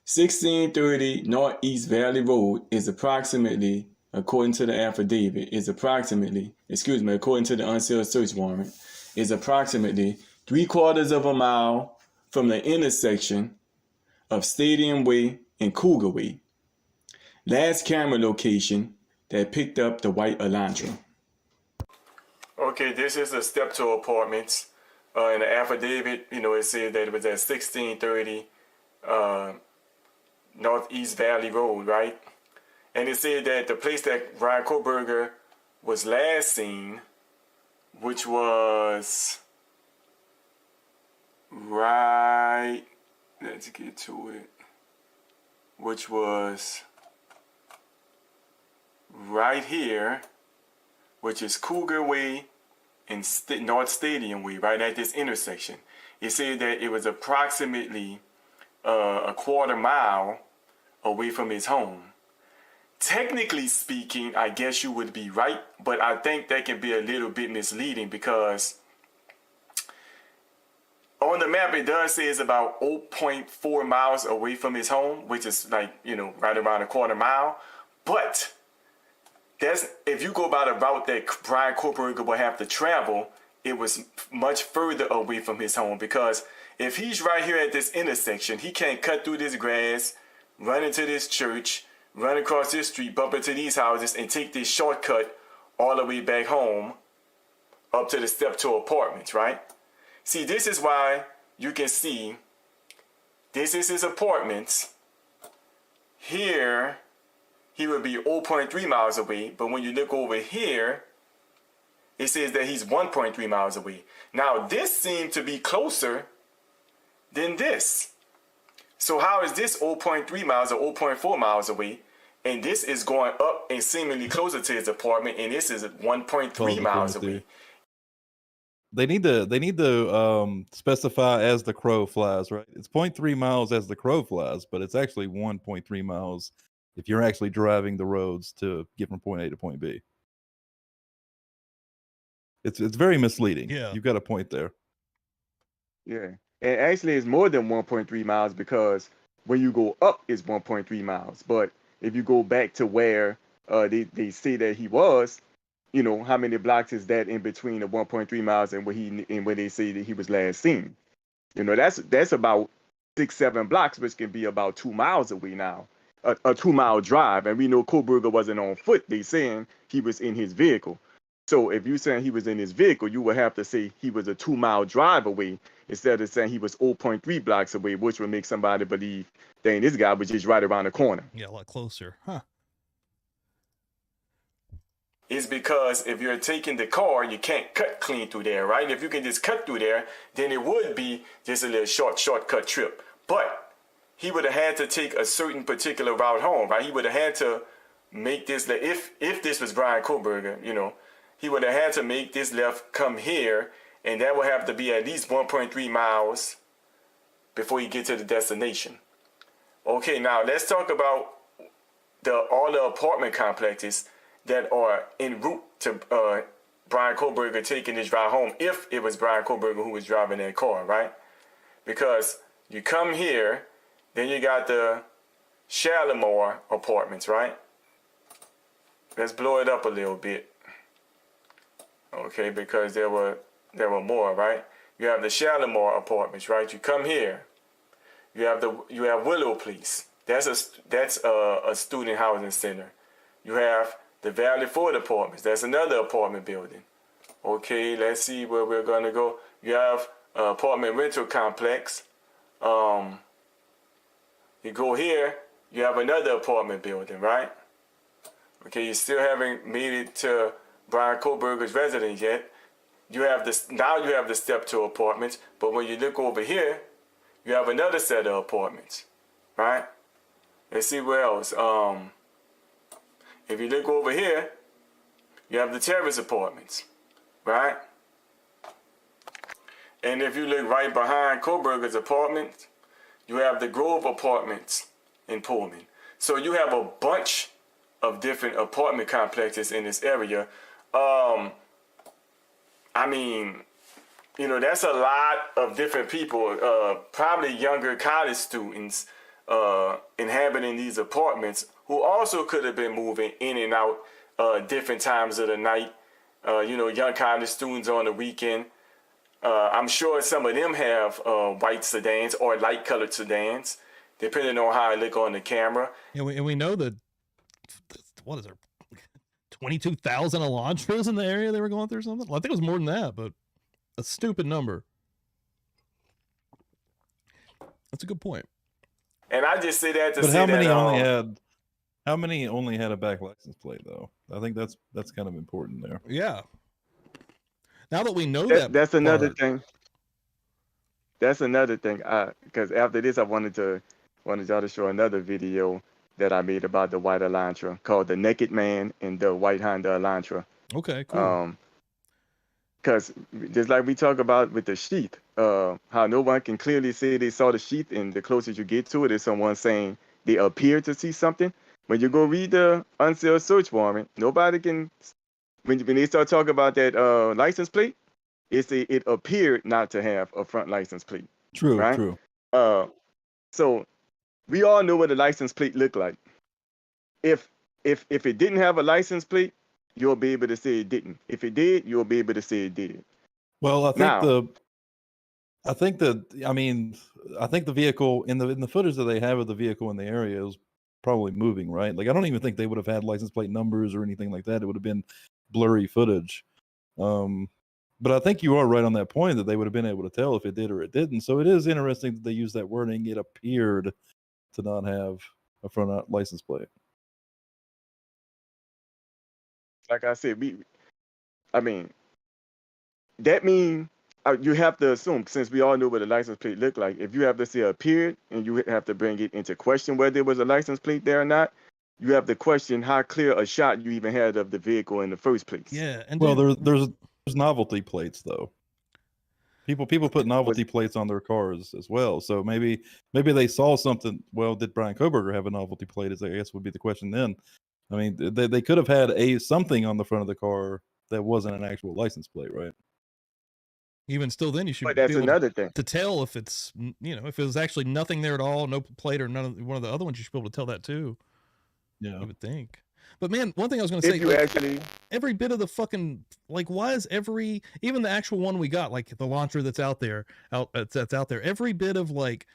1630 Northeast Valley Road is approximately, according to the affidavit, according to the unsealed search warrant, is approximately 3/4 of a mile from the intersection of Stadium Way and Cougar Way. Last camera location that picked up the white Elantra. Okay, this is the step to apartments. In the affidavit, it said that it was at 1630 Northeast Valley Road, right? And it said that the place that Bryan Kohberger was last seen, which was right, let's get to it, which was right here, which is Cougar Way and North Stadium Way, right at this intersection. It said that it was approximately a 1/4 mile away from his home. Technically speaking, I guess you would be right, but I think that can be a little bit misleading because on the map it does say it's about 0.4 miles away from his home, which is like, right around a 1/4 mile. But if you go by the route that Bryan Kohberger will have to travel, it was much further away from his home, because if he's right here at this intersection, he can't cut through this grass, run into this church, run across this street, bump into these houses, and take this shortcut all the way back home up to the step to apartments, right? See, this is why you can see this is his apartments. Here, he would be 0.3 miles away, but when you look over here, it says that he's 1.3 miles away. Now, this seemed to be closer than this. So how is this 0.3 miles or 0.4 miles away? And this is going up and seemingly closer to his apartment, and this is 1.3 miles away. They need to specify as the crow flies, right? It's 0.3 miles as the crow flies, but it's actually 1.3 miles if you're actually driving the roads to get from point A to point B. It's very misleading. Yeah. You've got a point there. Yeah. And actually it's more than 1.3 miles, because when you go up it's 1.3 miles. But if you go back to where they say that he was, how many blocks is that in between the 1.3 miles and where they say that he was last seen? That's about 6-7 blocks, which can be about 2 miles away now. A 2-mile drive. And we know Kohberger wasn't on foot. They saying he was in his vehicle. So if you're saying he was in his vehicle, you would have to say he was a 2-mile drive away instead of saying he was 0.3 blocks away, which would make somebody believe, dang, this guy was just right around the corner. Yeah, a lot closer. Huh. It's because if you're taking the car, you can't cut clean through there, right? If you can just cut through there, then it would be just a little shortcut trip. But he would have had to take a certain particular route home, right? He would have had to make this left. If this was Bryan Kohberger, you know, he would have had to make this left, come here, and that would have to be at least 1.3 miles before you get to the destination. Okay, now let's talk about all the apartment complexes that are en route to Bryan Kohberger taking his ride home, if it was Bryan Kohberger who was driving that car, right? Because you come here, then you got the Shalimar apartments, right? Let's blow it up a little bit. Okay, because there were more, right? You have the Shalimar apartments, right? You come here. You have Willow Place. That's a student housing center. You have the Valley Ford apartments. That's another apartment building. Okay, let's see where we're gonna go. You have apartment rental complex. You go here, you have another apartment building, right? Okay, you still haven't made it to Bryan Kohberger's residence yet. Now you have the step 2 apartments, but when you look over here, you have another set of apartments, right? Let's see where else. If you look over here, you have the terrace apartments, right? And if you look right behind Kohberger's apartment, you have the Grove apartments in Pullman. So you have a bunch of different apartment complexes in this area. I mean, you know, that's a lot of different people, probably younger college students inhabiting these apartments who also could have been moving in and out different times of the night. You know, young college students on the weekend. I'm sure some of them have white sedans or light colored sedans, depending on how I look on the camera. And we know that, what is there, 22,000 Elantras in the area they were going through or something? Well, I think it was more than that, but a stupid number. That's a good point. And I just say that to But say how many that, only had a back license plate though? I think that's kind of important there. Yeah. Now that we know that's another thing. That's another thing. Because after this, I wanted y'all to show another video that I made about the white Elantra called "The Naked Man and the White Honda Elantra." Okay, cool. Because just like we talk about with the sheath, how no one can clearly say they saw the sheath, and the closest you get to it is someone saying they appear to see something. When you go read the unsealed search warrant, nobody can. When they start talking about that license plate, it appeared not to have a front license plate. True, right? true. So we all know what a license plate looked like. If it didn't have a license plate, you'll be able to say it didn't. If it did, you'll be able to say it did. Well, I think the vehicle in the footage that they have of the vehicle in the area is probably moving, right? Like I don't even think they would have had license plate numbers or anything like that. It would have been blurry footage. But I think you are right on that point that they would have been able to tell if it did or it didn't. So it is interesting that they use that wording. It appeared to not have a front license plate. Like I said, that means you have to assume, since we all know what a license plate looked like, if you have to say appeared and you have to bring it into question whether there was a license plate there or not, you have to question how clear a shot you even had of the vehicle in the first place. Yeah, and well, there's novelty plates though. People put novelty plates on their cars as well. So maybe they saw something. Well, did Bryan Kohberger have a novelty plate? I guess would be the question then. I mean, they could have had something on the front of the car that wasn't an actual license plate, right? Even still, then you should. But that's another thing to tell if it's, you know, if it was actually nothing there at all, no plate or none of one of the other ones, you should be able to tell that too. Yeah, I would think. But man, one thing I was going to say, you actually every bit of the fucking, like, why is even the actual one we got, like the Elantra that's out there, every bit of like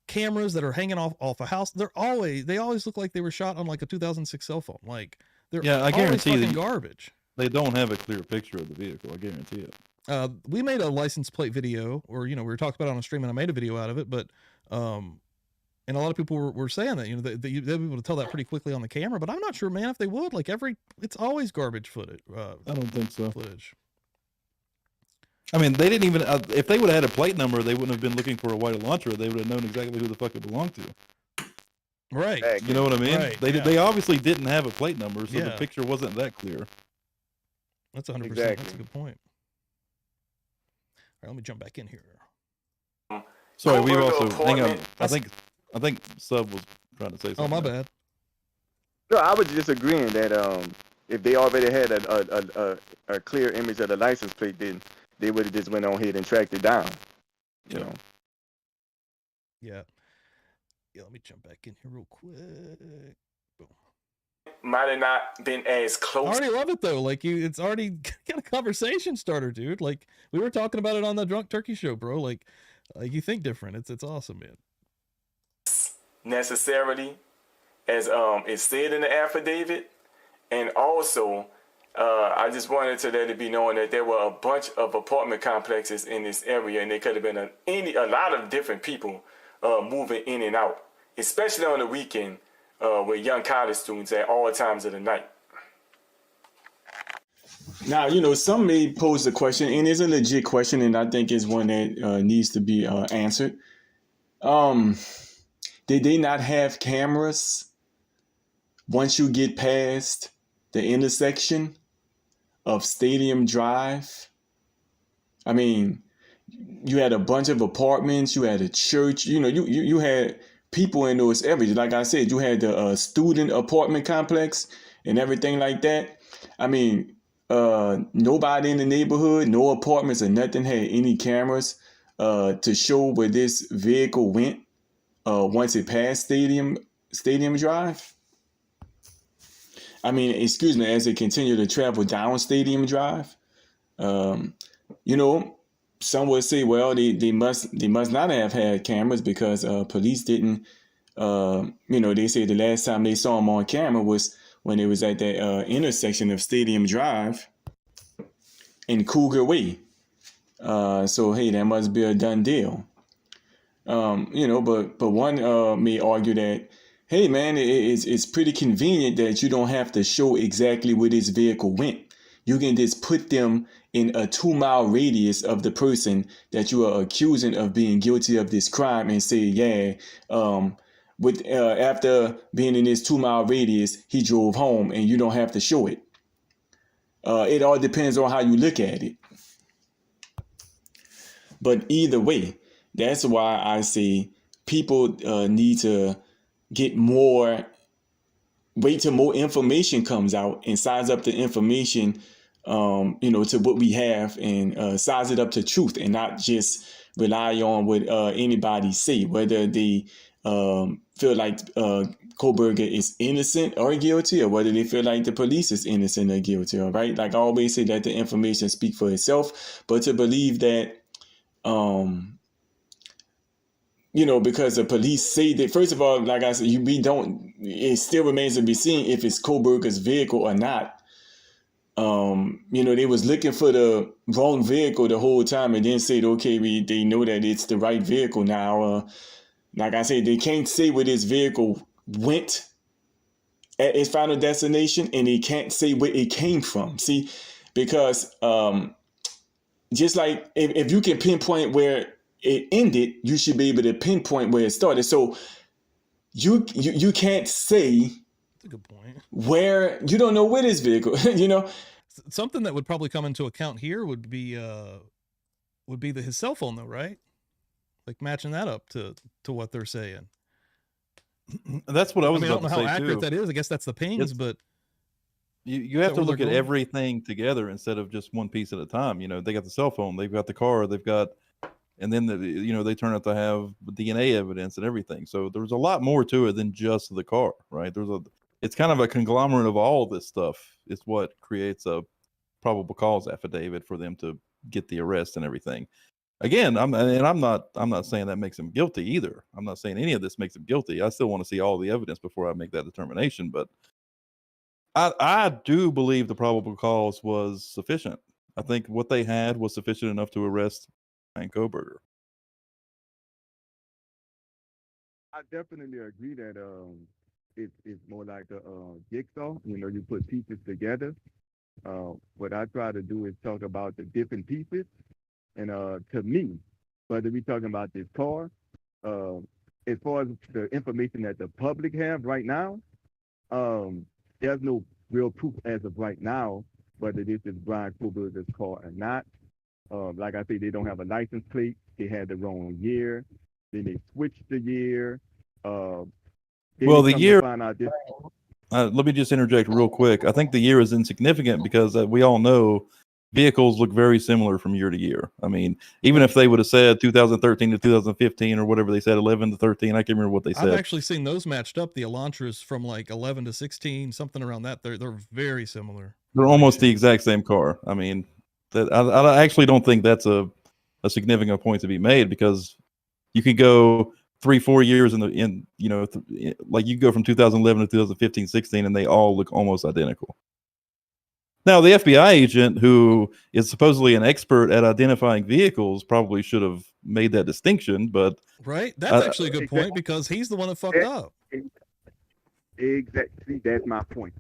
cameras that are hanging off a house, they always look like they were shot on like a 2006 cell phone. Like they're I guarantee fucking garbage. They don't have a clear picture of the vehicle. I guarantee it. We made a license plate video, or, you know, we were talking about it on a stream and I made a video out of it, but, and a lot of people were saying that, you know, they'd be able to tell that pretty quickly on the camera, but I'm not sure, man, if they would. Like it's always garbage footage. I don't think so. Footage. I mean, they didn't even if they would have had a plate number, they wouldn't have been looking for a white Elantra. They would have known exactly who the fuck it belonged to. Right. You know what I mean? Right, They obviously didn't have a plate number, so the Yeah. picture wasn't that clear. That's 100%. That's a Exactly. good point. All right, let me jump back in here. Sorry, we've Kohberger also hang on. apartment- I think Sub was trying to say something. Oh, my there. bad. No, I was just agreeing that if they already had a clear image of the license plate, then they would have just went on ahead and tracked it down. You Yeah. know. Yeah. Yeah, let me jump back in here real quick. Boom. Might have not been as I close. already love it though. Like it's already got a conversation starter, dude. Like we were talking about it on the Drunk Turkey show, bro. Like you think different. It's awesome, man. Necessarily as is said in the affidavit, and also I just wanted to let it be known that there were a bunch of apartment complexes in this area, and there could have been a lot of different people moving in and out, especially on the weekend with young college students at all times of the night. Now, you know, some may pose the question, and it's a legit question, and I think it's one that needs to be answered. Did they not have cameras once you get past the intersection of Stadium Drive? I mean, you had a bunch of apartments, you had a church, you know, you had people in those areas. Like I said, you had the student apartment complex and everything like that. I mean, nobody in the neighborhood, no apartments or nothing had any cameras to show where this vehicle went once it passed Stadium Drive. I mean, excuse me, as it continued to travel down Stadium Drive. You know, some would say, well, they must not have had cameras because police didn't. You know, they say the last time they saw them on camera was when it was at that intersection of Stadium Drive and Cougar Way. So hey, that must be a done deal. You know, but one may argue that, hey man, it's pretty convenient that you don't have to show exactly where this vehicle went. You can just put them in a 2-mile radius of the person that you are accusing of being guilty of this crime and say, yeah, after being in this 2-mile radius, he drove home, and you don't have to show it. It all depends on how you look at it. But either way, that's why I say people need to get more, wait till more information comes out and size up the information, you know, to what we have, and size it up to truth, and not just rely on what anybody say, whether they feel like Kohberger is innocent or guilty, or whether they feel like the police is innocent or guilty. All right, like I always say, that the information speak for itself, but to believe that, you know, because the police say that, first of all, like I said, it still remains to be seen if it's Kohberger's vehicle or not. You know, they was looking for the wrong vehicle the whole time, and then said, okay, they know that it's the right vehicle now. Like I said, they can't say where this vehicle went at its final destination, and they can't say where it came from. See, because just like if you can pinpoint where it ended, you should be able to pinpoint where it started. So you can't say, That's a good point. where you don't know where this vehicle, you know. Something that would probably come into account here would be his cell phone though, right? Like matching that up to what they're saying. That's what I was I don't about know to how say accurate too. that is. I guess that's the pings, but You have to where look they're at going? everything together instead of just one piece at a time. You know, they got the cell phone, they've got the car, they've got, and then they turn out to have DNA evidence and everything. So there's a lot more to it than just the car, right? It's kind of a conglomerate of all this stuff. It's what creates a probable cause affidavit for them to get the arrest and everything. Again, I'm not saying that makes him guilty either. I'm not saying any of this makes him guilty. I still want to see all the evidence before I make that determination. But I do believe the probable cause was sufficient. I think what they had was sufficient enough to arrest Bryan Kohberger. I definitely agree that it's more like a jigsaw. You know, you put pieces together. What I try to do is talk about the different pieces And to me, whether we talking about this car, as far as the information that the public have right now, there's no real proof as of right now whether this is Bryan Kohberger's car or not. Like I say, they don't have a license plate. They had the wrong year. Then they switched the year. Well, the year. Find out this. Let me just interject real quick. I think the year is insignificant because we all know vehicles look very similar from year to year. I mean, even if they would have said 2013 to 2015 or whatever they said, 11 to 13, I can't remember what they said. I've actually seen those matched up. The Elantras from like 11 to 16, something around that. They're very similar. They're almost the exact same car. I mean, that I actually don't think that's a significant point to be made because you could go 3-4 years like you go from 2011 to 2015, 16, and they all look almost identical. Now, the FBI agent, who is supposedly an expert at identifying vehicles, probably should have made that distinction. But right, that's actually a good point because he's the one that fucked up. Exactly, that's my point.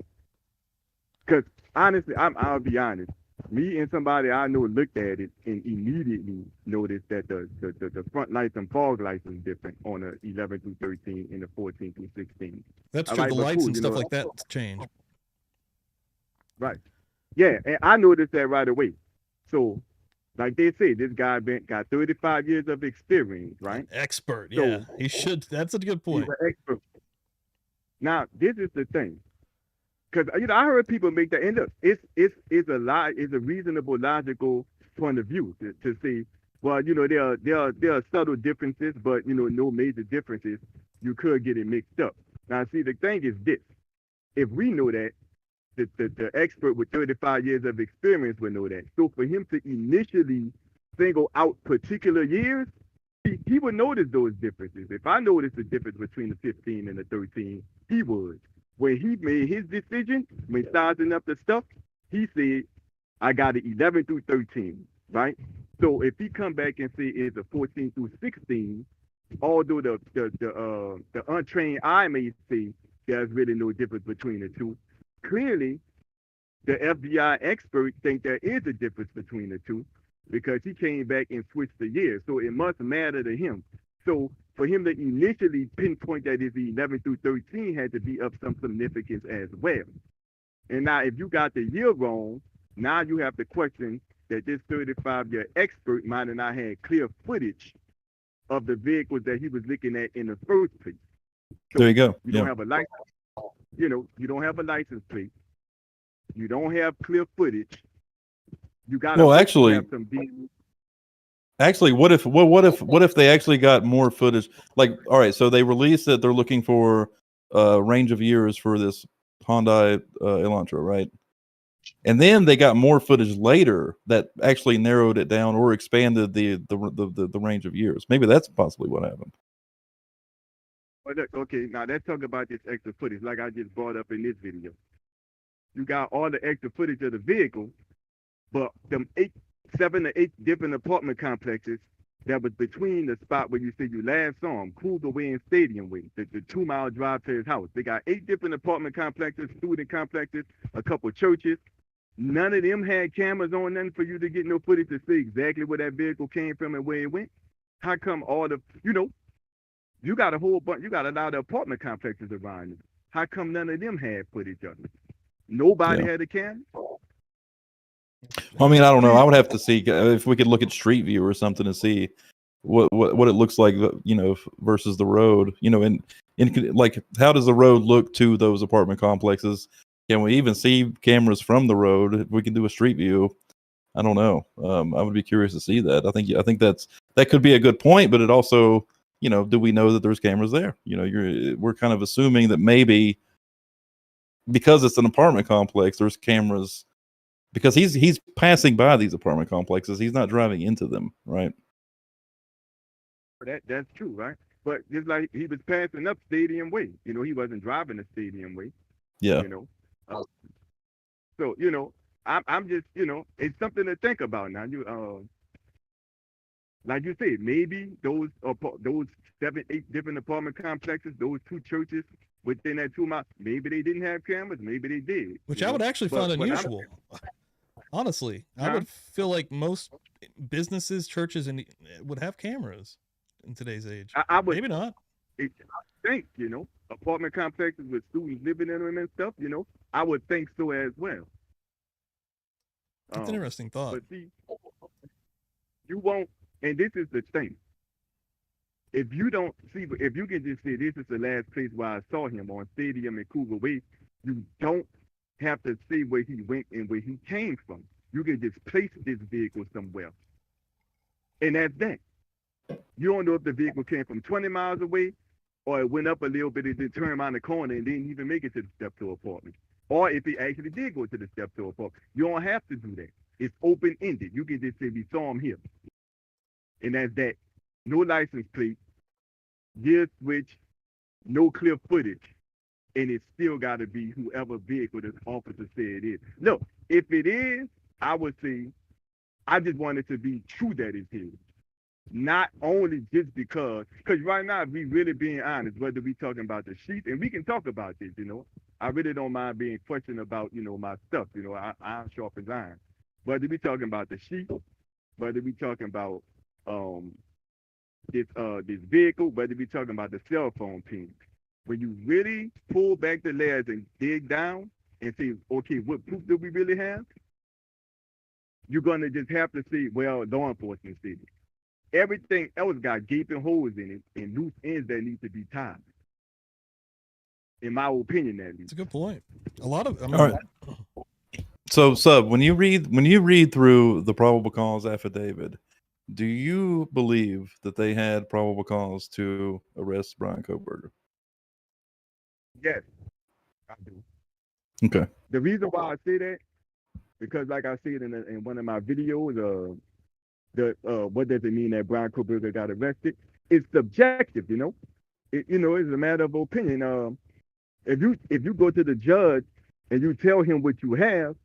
Because honestly, I'll be honest. Me and somebody I know looked at it and immediately noticed that the front lights and fog lights is different on the 11 through 13 and the 14 through 16. That's true. The lights and stuff like that change. Right. Yeah, and I noticed that right away. So, like they say, this guy got 35 years of experience, right? Expert, yeah. So, he should. That's a good point. He's an expert. Now, this is the thing. Because I heard people make that, and look, it's a reasonable, logical point of view to say, well, there are subtle differences, but no major differences. You could get it mixed up. Now, see, the thing is this: if we know that, the expert with 35 years of experience would know that. So for him to initially single out particular years, he would notice those differences. If I noticed the difference between the 15 and the 13, he would. When he made his decision, when sizing up the stuff, he said, I got it 11 through 13, right? So if he come back and say it's a 14 through 16, although the untrained eye may say there's really no difference between the two, clearly the FBI expert think there is a difference between the two because he came back and switched the year. So it must matter to him. So for him to initially pinpoint that it's 11 through 13 had to be of some significance as well. And now if you got the year wrong, now you have to question that this 35-year expert might have not had clear footage of the vehicles that he was looking at in the first place. So there you go. You don't have a license. You don't have a license plate. You don't have clear footage. You got to have some vehicles. Actually, what if they actually got more footage? Like, all right, so they released that they're looking for a range of years for this Hyundai Elantra, right? And then they got more footage later that actually narrowed it down or expanded the range of years. Maybe that's possibly what happened. Okay, now let's talk about this extra footage, like I just brought up in this video. You got all the extra footage of the vehicle, but them 7 to 8 different apartment complexes that was between the spot where you said you last saw him, Cougar Way and Stadium Way, the 2-mile drive to his house. They got 8 different apartment complexes, student complexes, a couple churches. None of them had cameras on them for you to get no footage to see exactly where that vehicle came from and where it went. How come all the, you got a whole bunch, you got a lot of apartment complexes around you. How come none of them had footage of it? Nobody had a camera? Well, I mean, I don't know. I would have to see if we could look at Street View or something to see what it looks like, versus the road. In like, how does the road look to those apartment complexes? Can we even see cameras from the road? If we can do a Street View, I don't know. I would be curious to see that. I think that could be a good point, but it also, do we know that there's cameras there? We're kind of assuming that maybe because it's an apartment complex, there's cameras. Because he's passing by these apartment complexes, he's not driving into them, right? That's true, right? But just like he was passing up Stadium Way, he wasn't driving the Stadium Way. Yeah. So I'm just it's something to think about now. Like you said, maybe those 7, 8 different apartment complexes, those 2 churches within that 2 miles, maybe they didn't have cameras, maybe they did. Which I would actually find unusual. Honestly, I would feel like most businesses, churches, and would have cameras in today's age. I would Maybe not. I think, apartment complexes with students living in them and stuff, I would think so as well. That's an interesting thought. But see, you won't, and this is the thing. If you don't see, if you can just say this is the last place where I saw him on Stadium and Cougar Way, you don't have to say where he went and where he came from. You can just place this vehicle somewhere. And that's that. You don't know if the vehicle came from 20 miles away or it went up a little bit and then turned around the corner and didn't even make it to the step-to apartment. Or if it actually did go to the step-to apartment. You don't have to do that. It's open-ended. You can just say we saw him here. And that's that. No license plate, gear switch, no clear footage. And it's still got to be whoever vehicle the officer said it is. No, if it is, I would say, I just want it to be true that it's his. Not only just because right now, if we really being honest, whether we talking about the sheep, and we can talk about this, I really don't mind being questioned about, my stuff, iron sharpens iron. Whether we talking about the sheep, whether we talking about this vehicle, whether we talking about the cell phone ping. When you really pull back the layers and dig down and say, okay, what proof do we really have? You're gonna just have to say, well, law enforcement said it. Everything else got gaping holes in it and loose ends that need to be tied. In my opinion, at least. It's a good point. A lot of, All right. So, Sub, when you read through the probable cause affidavit, do you believe that they had probable cause to arrest Bryan Kohberger? Yes, I do. Okay. The reason why I say that, because like I said in one of my videos, what does it mean that Bryan Kohberger got arrested? It's subjective, it's a matter of opinion. If you go to the judge and you tell him what you have,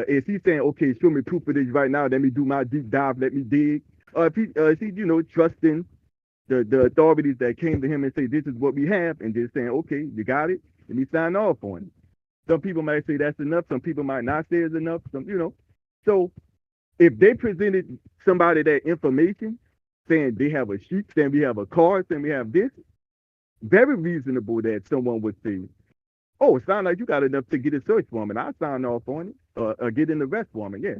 is he saying, okay, show me proof of this right now, let me do my deep dive, let me dig? Or if he trusting the authorities that came to him and say, this is what we have, and just saying, okay, you got it, let me sign off on it. Some people might say that's enough, some people might not say it's enough, So if they presented somebody that information, saying they have a sheet, saying we have a car, saying we have this, very reasonable that someone would say, oh, it sounds like you got enough to get a search warrant. I sign off on it, or get an arrest warrant. Yeah,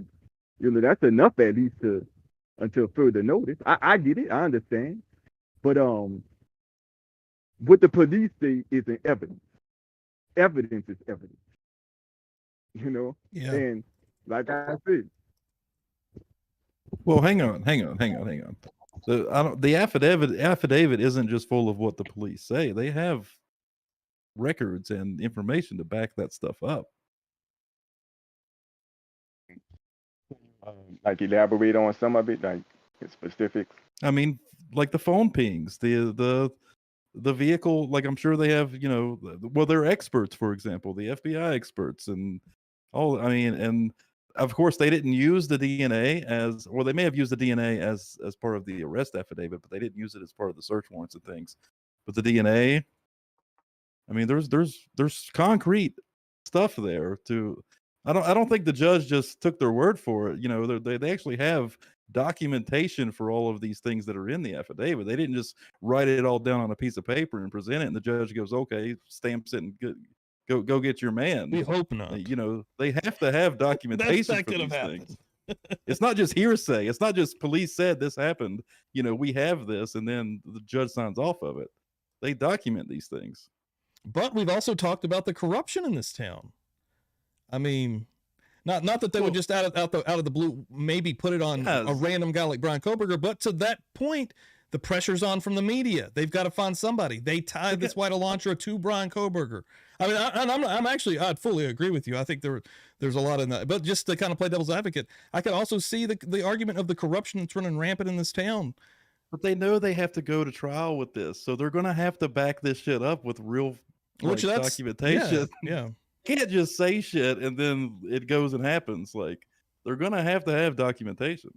that's enough at least until further notice. I get it, I understand, but what the police say isn't evidence. Evidence is evidence. Yeah. And like I said. Well, hang on. The affidavit isn't just full of what the police say. They have records and information to back that stuff up. Like elaborate on some of it, like specifics. I mean, like the phone pings, the vehicle. Like I'm sure they have, they're experts, for example, the FBI experts, and all. I mean, and of course they didn't use the DNA they may have used the DNA as part of the arrest affidavit, but they didn't use it as part of the search warrants and things. But the DNA, I mean, there's concrete stuff there to. I don't think the judge just took their word for it. They actually have documentation for all of these things that are in the affidavit. They didn't just write it all down on a piece of paper and present it, and the judge goes, "Okay," stamps it, and go get your man. We hope not. They have to have documentation for these things. It's not just hearsay. It's not just police said this happened. We have this, and then the judge signs off of it. They document these things. But we've also talked about the corruption in this town. I mean, not that they would just out of the blue maybe put it on a random guy like Bryan Kohberger, but to that point, the pressure's on from the media. They've got to find somebody. They tied this white Elantra to Bryan Kohberger. I mean, I'd fully agree with you. I think there's a lot in that. But just to kind of play devil's advocate, I could also see the argument of the corruption that's running rampant in this town. But they know they have to go to trial with this, so they're going to have to back this shit up with real documentation. Yeah. Can't just say shit and then it goes and happens. Like they're gonna have documentation.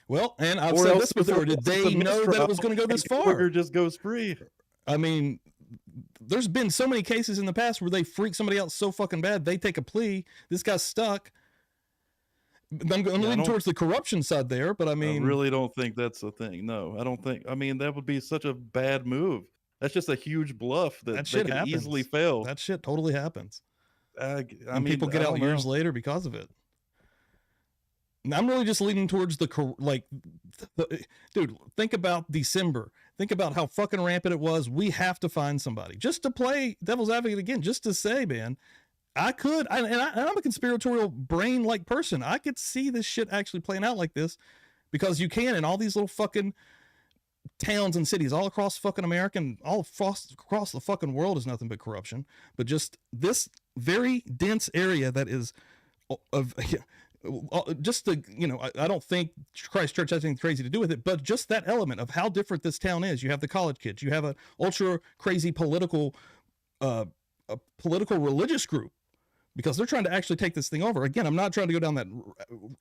Well, and I've said this before. Did they know that it was going to go this far? Or just goes free. I mean, there's been so many cases in the past where they freak somebody out so fucking bad they take a plea. This guy's stuck. I'm leaning towards the corruption side there, but I mean, I really don't think that's a thing. No, I don't think. I mean, that would be such a bad move. That's just a huge bluff that shit they could happens. easily fail. That shit totally happens. I and mean, people get I out don't years know. later because of it. And I'm really just leaning towards dude, think about December. Think about how fucking rampant it was. We have to find somebody just to play devil's advocate again, just to say, man, I'm a conspiratorial brain like person. I could see this shit actually playing out like this because you can in all these little fucking towns and cities all across fucking America and all across the fucking world is nothing but corruption. But just this very dense area that is of just the, I don't think Christchurch has anything crazy to do with it, but just that element of how different this town is. You have the college kids, you have a ultra crazy political religious group, because they're trying to actually take this thing over. Again, I'm not trying to go down that.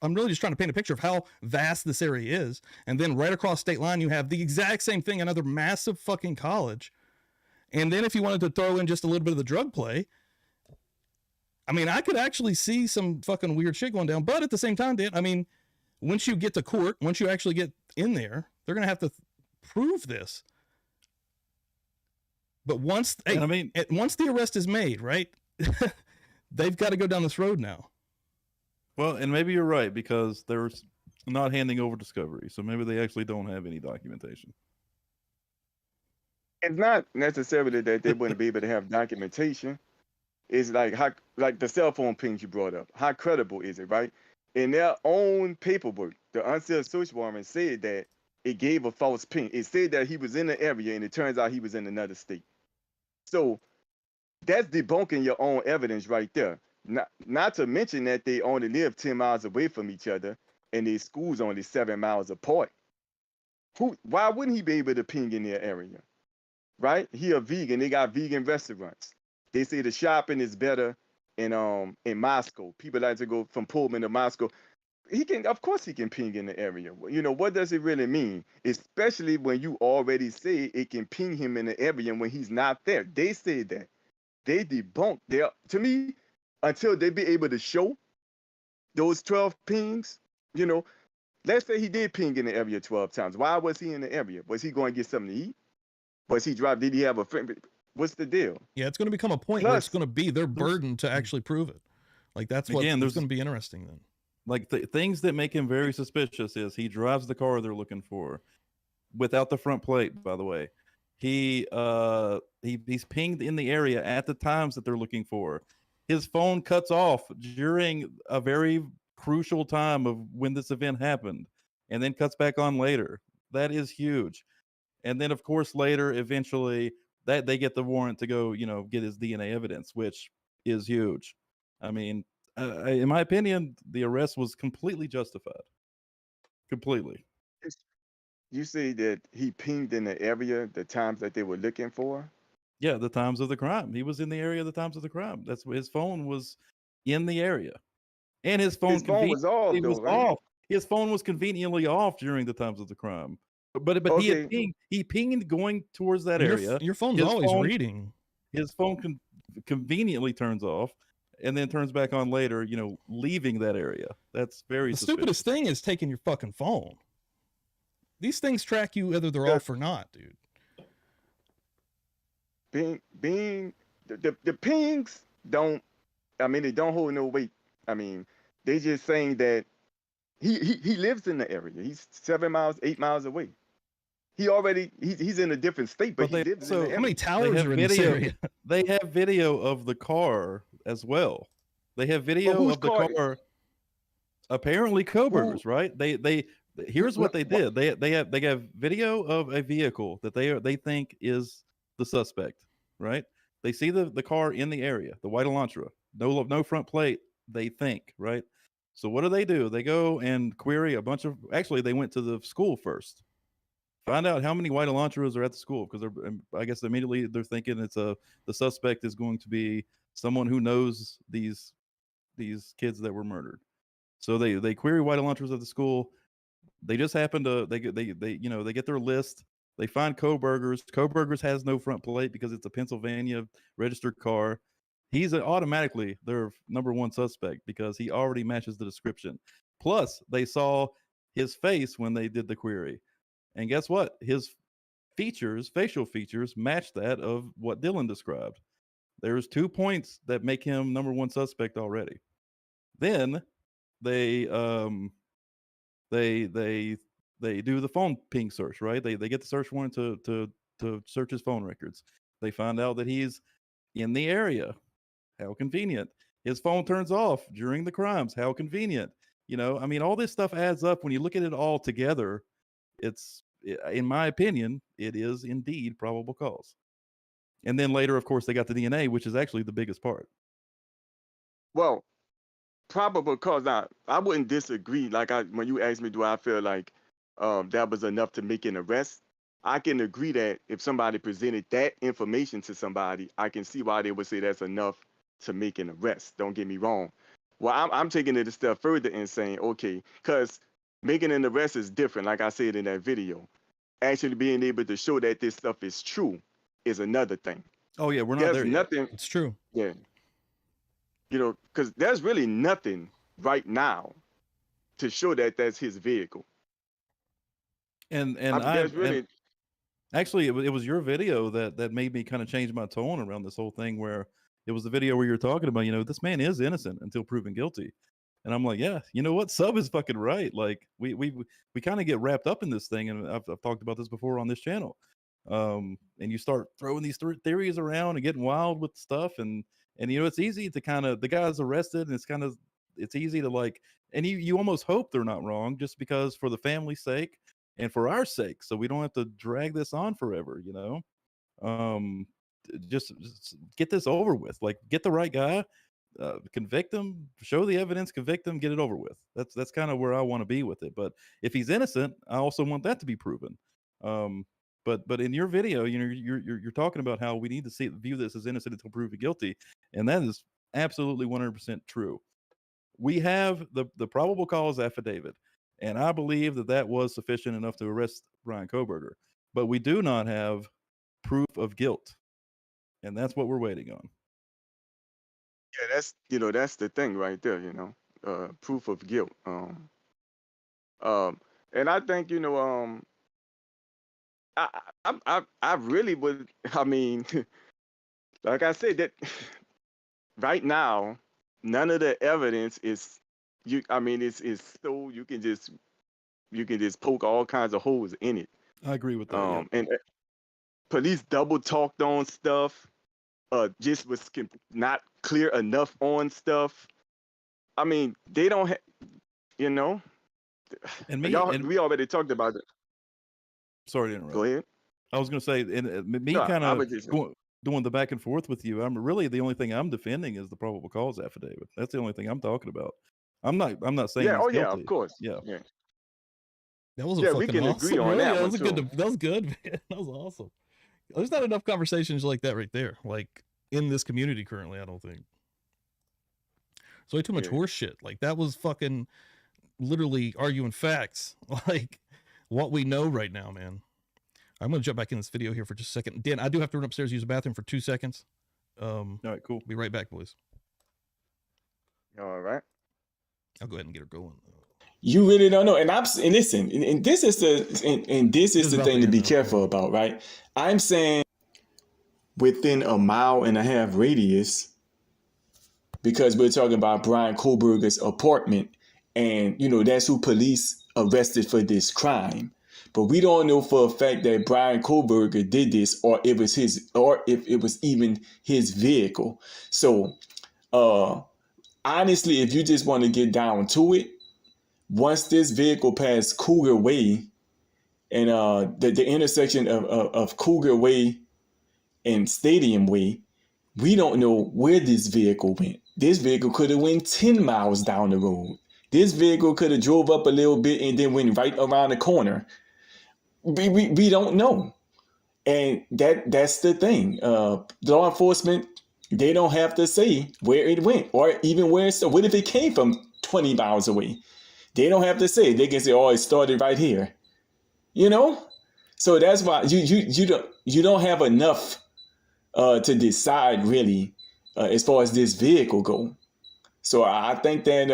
I'm really just trying to paint a picture of how vast this area is. And then right across state line, you have the exact same thing, another massive fucking college. And then if you wanted to throw in just a little bit of the drug play, I mean, I could actually see some fucking weird shit going down. But at the same time, Dan, I mean, once you get to court, once you actually get in there, they're going to have to prove this. But once the arrest is made, right? They've got to go down this road now. Well, and maybe you're right, because they're not handing over discovery, so maybe they actually don't have any documentation. It's not necessarily that they wouldn't be able to have documentation. It's like the cell phone pings you brought up. How credible is it, right? In their own paperwork, the unsealed search warrant said that it gave a false ping. It said that he was in the area, and it turns out he was in another state. So that's debunking your own evidence right there. Not to mention that they only live 10 miles away from each other, and their school's only 7 miles apart. Why wouldn't he be able to ping in their area? Right? He a vegan. They got vegan restaurants. They say the shopping is better in Moscow. People like to go from Pullman to Moscow. Of course he can ping in the area. What does it really mean? Especially when you already say it can ping him in the area when he's not there. They say that. They debunked to me, until they be able to show those 12 pings, let's say he did ping in the area 12 times. Why was he in the area? Was he going to get something to eat? Did he have a friend? What's the deal? Yeah, it's going to become a point where it's going to be their burden to actually prove it. Like that's what it's going to be interesting then. Like the things that make him very suspicious is he drives the car they're looking for without the front plate, by the way. He's pinged in the area at the times that they're looking for. His phone cuts off during a very crucial time of when this event happened, and then cuts back on later. That is huge. And then, of course, later, eventually, that they get the warrant to go, get his DNA evidence, which is huge. I mean, in my opinion, the arrest was completely justified. Completely. You say that he pinged in the area the times that they were looking for? Yeah, the times of the crime. He was in the area the times of the crime. That's what his phone was in the area. And his phone was off, though, right? off. His phone was conveniently off during the times of the crime. But Okay. he pinged going towards that area. Your phone's always reading. His phone conveniently turns off and then turns back on later, leaving that area. That's very suspicious. Stupidest thing is taking your fucking phone. These things track you whether they're off or not, dude. The pings don't hold no weight. I mean, they just saying that he lives in the area. He's 7 miles, 8 miles away. He's in a different state, but he lives in the area. How many towers are in this area? They have video of the car as well. They have video of the car. Apparently Kohberger's, right? Here's what they did. They have video of a vehicle that they think is the suspect, right? They see the car in the area, the white Elantra, no front plate, they think, right? So what do? They go and query actually they went to the school first. Find out how many white Elantras are at the school, because I guess immediately they're thinking the suspect is going to be someone who knows these kids that were murdered. So they query white Elantras at the school. They just happen to they get their list. They find Kohberger's. Kohberger's has no front plate because it's a Pennsylvania registered car. He's automatically their number one suspect because he already matches the description. Plus, they saw his face when they did the query. And guess what? His facial features, match that of what Dylan described. There's 2 points that make him number one suspect already. Then they do the phone ping search, right? They get the search warrant to search his phone records. They find out that he's in the area. How convenient. His phone turns off during the crimes. How convenient. You know, I mean, all this stuff adds up. When you look at it all together, in my opinion, it is indeed probable cause. And then later, of course, they got the DNA, which is actually the biggest part. Well, probable cause. Now, I wouldn't disagree. Like when you asked me, do I feel like that was enough to make an arrest? I can agree that if somebody presented that information to somebody, I can see why they would say that's enough to make an arrest. Don't get me wrong. Well, I'm taking it a step further and saying, okay, because making an arrest is different. Like I said in that video, actually being able to show that this stuff is true is another thing. Oh yeah, we're not there yet. Nothing. It's true. Yeah. You know, because there's really nothing right now to show that that's his vehicle. Actually, it was your video that made me kind of change my tone around this whole thing, where it was the video where you're talking about, you know, this man is innocent until proven guilty. And I'm like, yeah, you know what? Sub is fucking right. Like we kind of get wrapped up in this thing. And I've talked about this before on this channel. And you start throwing these theories around and getting wild with stuff. And you know, it's easy to kind of, the guy's arrested and it's easy to like, and you almost hope they're not wrong just because for the family's sake and for our sake. So we don't have to drag this on forever, you know? Just get this over with, like get the right guy, convict him, show the evidence, convict him, get it over with. That's kind of where I want to be with it. But if he's innocent, I also want that to be proven. But in your video, you know, you're talking about how we need to view this as innocent until proven guilty, and that is absolutely 100% true. We have the probable cause affidavit, and I believe that was sufficient enough to arrest Bryan Kohberger. But we do not have proof of guilt, and that's what we're waiting on. Yeah, that's the thing right there. You know, proof of guilt. And I think I really would. I mean, like I said, that right now, none of the evidence is I mean, it's so you can just poke all kinds of holes in it. I agree with that. Yeah. And police double talked on stuff. Just was not clear enough on stuff. I mean, they don't have, you know. And we already talked about it. Sorry to interrupt. Go ahead. I was going to say, and me kind of doing the back and forth with you. I'm really the only thing I'm defending is the probable cause affidavit. That's the only thing I'm talking about. I'm not saying. Yeah. He's guilty. Yeah. Of course. Yeah. That was we can awesome, agree on that. That was good, man. That was awesome. There's not enough conversations like that right there, like in this community currently. I don't think. It's way too much horse shit. Like that was fucking literally arguing facts, like what we know right now, man. I'm gonna jump back in this video here for just a second. Dan, I do have to run upstairs to use the bathroom for 2 seconds. All right, cool. Be right back, boys. All right. I'll go ahead and get her going. You really don't know, and listen, and this is the thing to be careful about, right? I'm saying within a 1.5 mile radius, because we're talking about Bryan Kohberger's apartment, and that's who police arrested for this crime. But we don't know for a fact that Bryan Kohberger did this, or if it was even his vehicle. So, honestly, if you just want to get down to it, once this vehicle passed Cougar Way and the intersection of Cougar Way and Stadium Way, we don't know where this vehicle went. This vehicle could have went 10 miles down the road. This vehicle could have drove up a little bit and then went right around the corner. We don't know. And that's the thing. Law enforcement, they don't have to say where it went or even where it started. What if it came from 20 miles away? They don't have to say. They can say, "Oh, it started right here." So that's why you don't have enough to decide really as far as this vehicle go. So I think that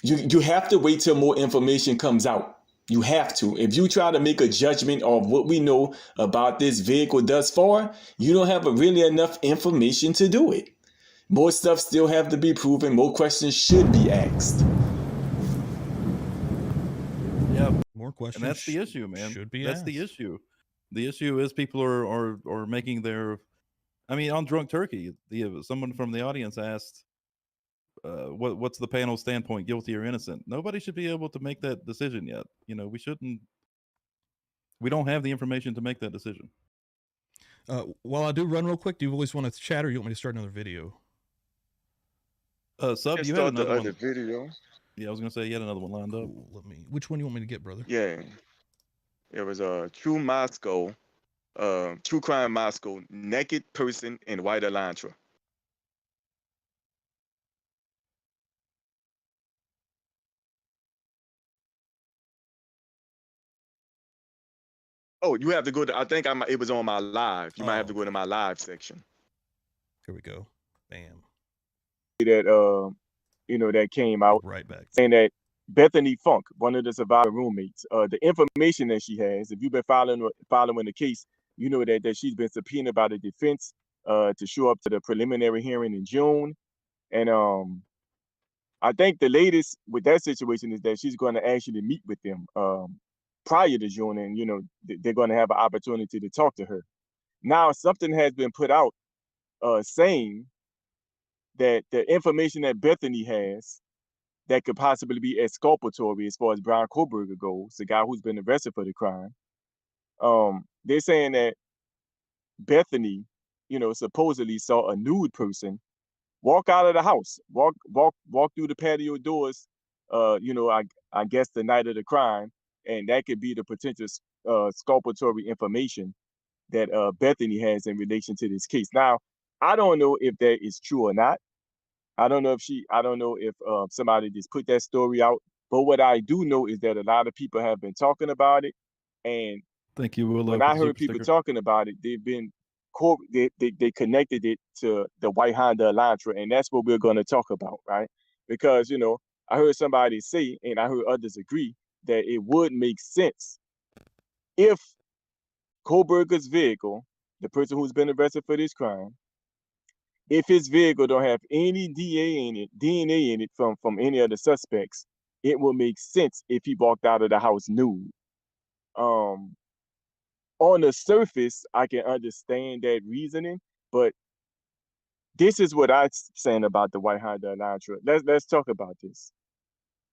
You have to wait till more information comes out. You have to. If you try to make a judgment of what we know about this vehicle thus far, you don't have really enough information to do it. More stuff still have to be proven. More questions should be asked. Yeah, More questions. and that's the issue, man. Should be That's asked. the issue. The issue is people are making their. I mean, on Drunk Turkey, someone from the audience asked, what's the panel standpoint, guilty or innocent? Nobody should be able to make that decision yet. You know, we don't have the information to make that decision. While I do run real quick, do you always want to chat, or you want me to start another video? Sub, you had another one. Video. Yeah, I was gonna say you had another one lined up. Ooh, which one do you want me to get, brother? Yeah, it was a True Moscow, True Crime Moscow, naked person in white Elantra. Oh, you have to go to. I think it was on my live. You might have to go to my live section. Here we go. Bam. That that came out Right back. saying that Bethany Funk, one of the survivor roommates, the information that she has, if you've been following the case, you know that she's been subpoenaed by the defense to show up to the preliminary hearing in June. And I think the latest with that situation is that she's going to actually meet with them prior to June, and they're going to have an opportunity to talk to her. Now, something has been put out saying that the information that Bethany has that could possibly be exculpatory as far as Bryan Kohberger goes, the guy who's been arrested for the crime. They're saying that Bethany, supposedly saw a nude person walk out of the house, walk through the patio doors, I guess the night of the crime, and that could be the potential exculpatory information that Bethany has in relation to this case. Now, I don't know if that is true or not. I don't know if somebody just put that story out. But what I do know is that a lot of people have been talking about it, and Thank you, Willow. when I heard people talking about it, they've been they connected it to the white Honda Elantra, and that's what we're going to talk about, right? Because I heard somebody say, and I heard others agree, that it would make sense if Kohberger's vehicle, the person who's been arrested for this crime, if his vehicle don't have any DNA in it from any of the suspects, it will make sense if he walked out of the house nude. On the surface, I can understand that reasoning, but this is what I'm saying about the white Honda Elantra. Let's talk about this.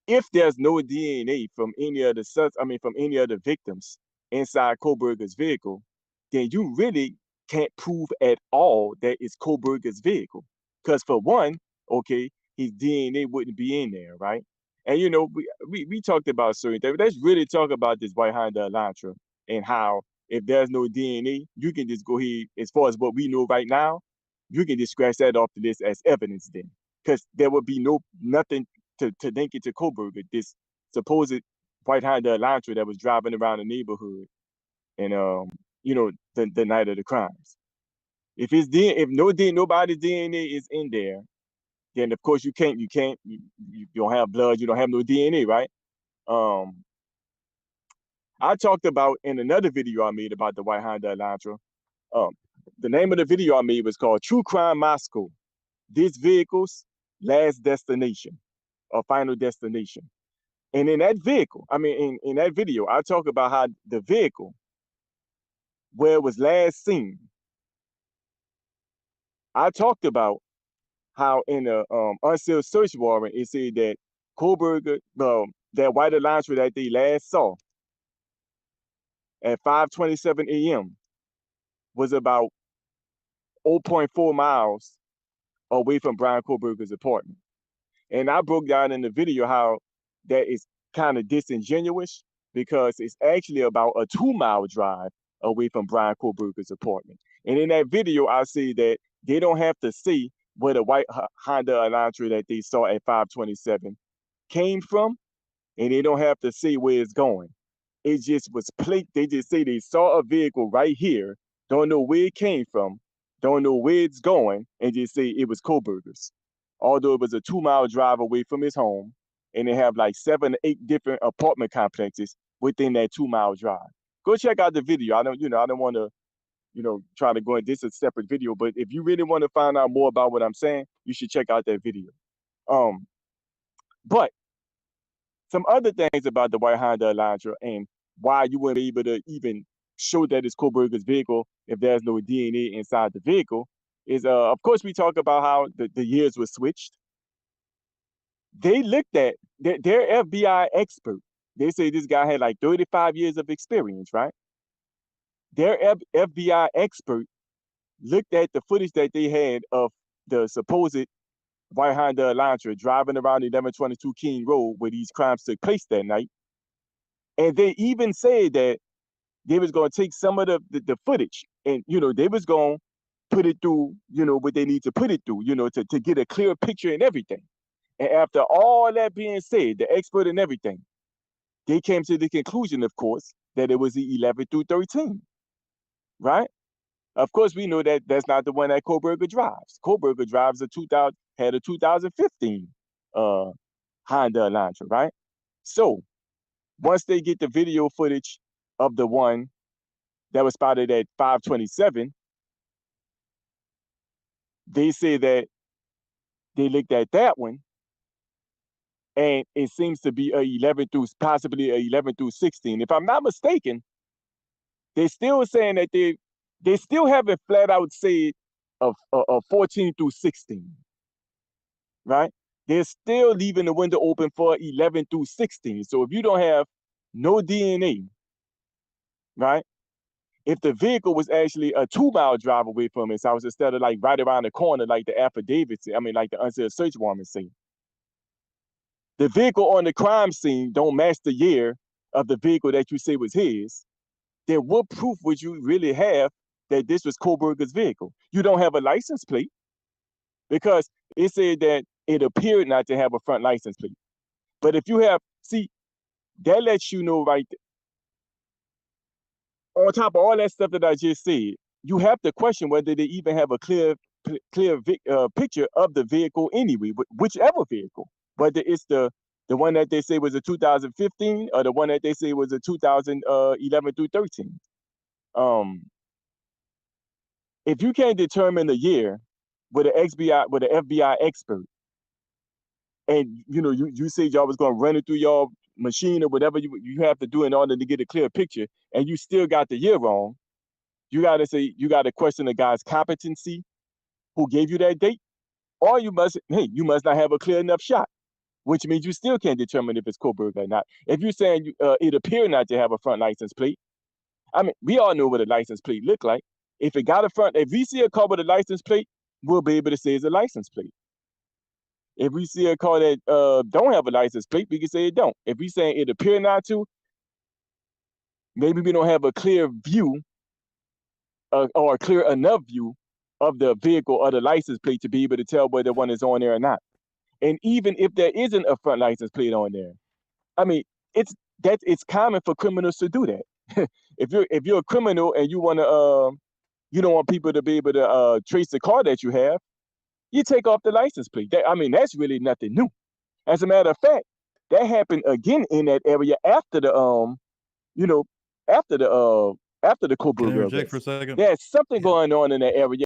If there's no DNA from any of the victims inside Kohberger's vehicle, then you really can't prove at all that it's Kohberger's vehicle. Because for one, okay, his DNA wouldn't be in there, right? And we talked about certain things. Let's really talk about this white Honda Elantra and how if there's no DNA, you can just go ahead, as far as what we know right now, you can just scratch that off the list as evidence then. Because there would be nothing to link it to Kohberger, this supposed white Honda Elantra that was driving around the neighborhood and the night of the crimes. If nobody's DNA is in there, then of course you don't have blood, you don't have no DNA, right? I talked about in another video I made about the white Honda Elantra. The name of the video I made was called True Crime Moscow, This Vehicle's Last Destination or Final Destination. And in that vehicle, in that video, I talk about how the vehicle, where it was last seen, I talked about how in a unsealed search warrant, it said that Kohberger, that white Elantra that they last saw at 5:27 a.m. was about 0.4 miles away from Bryan Kohberger's apartment. And I broke down in the video how that is kind of disingenuous because it's actually about a 2-mile drive away from Bryan Kohberger's apartment. And in that video, I say that they don't have to see where the white Honda Elantra that they saw at 5:27 came from, and they don't have to say where it's going. It just was they just say they saw a vehicle right here, don't know where it came from, don't know where it's going, and just say it was Kohberger's. Although it was a 2-mile drive away from his home, and they have like 7 or 8 different apartment complexes within that 2-mile drive. Go check out the video. I don't want to, try to go in. This is a separate video, but if you really want to find out more about what I'm saying, you should check out that video. But some other things about the white Honda Elantra and why you wouldn't be able to even show that it's Kohberger's vehicle if there's no DNA inside the vehicle is, of course, we talk about how the years were switched. They looked at their FBI expert. They say this guy had like 35 years of experience, right? Their FBI expert looked at the footage that they had of the supposed white Honda Elantra driving around 1122 King Road where these crimes took place that night. And they even said that they was going to take some of the footage and, they was going to put it through, what they need to put it through, to get a clear picture and everything. And after all that being said, the expert and everything, they came to the conclusion, of course, that it was the 11 through 13, right? Of course, we know that that's not the one that Kohberger drives. Kohberger drives had a 2015 Honda Elantra, right? So once they get the video footage of the one that was spotted at 527, they say that they looked at that one and it seems to be possibly a 11 through 16. If I'm not mistaken, they're still saying that they still haven't flat out said of 14 through 16, right? They're still leaving the window open for 11 through 16. So if you don't have no DNA, right? If the vehicle was actually a 2-mile drive away from his house instead of like right around the corner, like the affidavit say, like the unsaid search warrant say, the vehicle on the crime scene don't match the year of the vehicle that you say was his, then what proof would you really have that this was Kohberger's vehicle? You don't have a license plate because it said that it appeared not to have a front license plate. But if you have, that lets you know right there. On top of all that stuff that I just said, you have to question whether they even have a clear picture of the vehicle anyway, whichever vehicle, whether it's the one that they say was a 2015 or the one that they say was a 2011 through 13. If you can't determine the year with an FBI expert, and you said y'all was gonna run it through y'all machine or whatever you have to do in order to get a clear picture, and you still got the year wrong, you gotta question the guy's competency who gave you that date, or you must not have a clear enough shot, which means you still can't determine if it's Kohberger or not. If you're saying it appeared not to have a front license plate, we all know what a license plate look like. If we see a car with a license plate, we'll be able to say it's a license plate. If we see a car that don't have a license plate, we can say it don't. If we saying it appear not to, maybe we don't have a clear view or a clear enough view of the vehicle or the license plate to be able to tell whether one is on there or not. And even if there isn't a front license plate on there, it's common for criminals to do that. If you're a criminal and you you don't want people to be able to trace the car that you have, you take off the license plate. That's really nothing new. As a matter of fact, that happened again in that area after the Kohberger. Can I interject for a second? There's something going on in that area.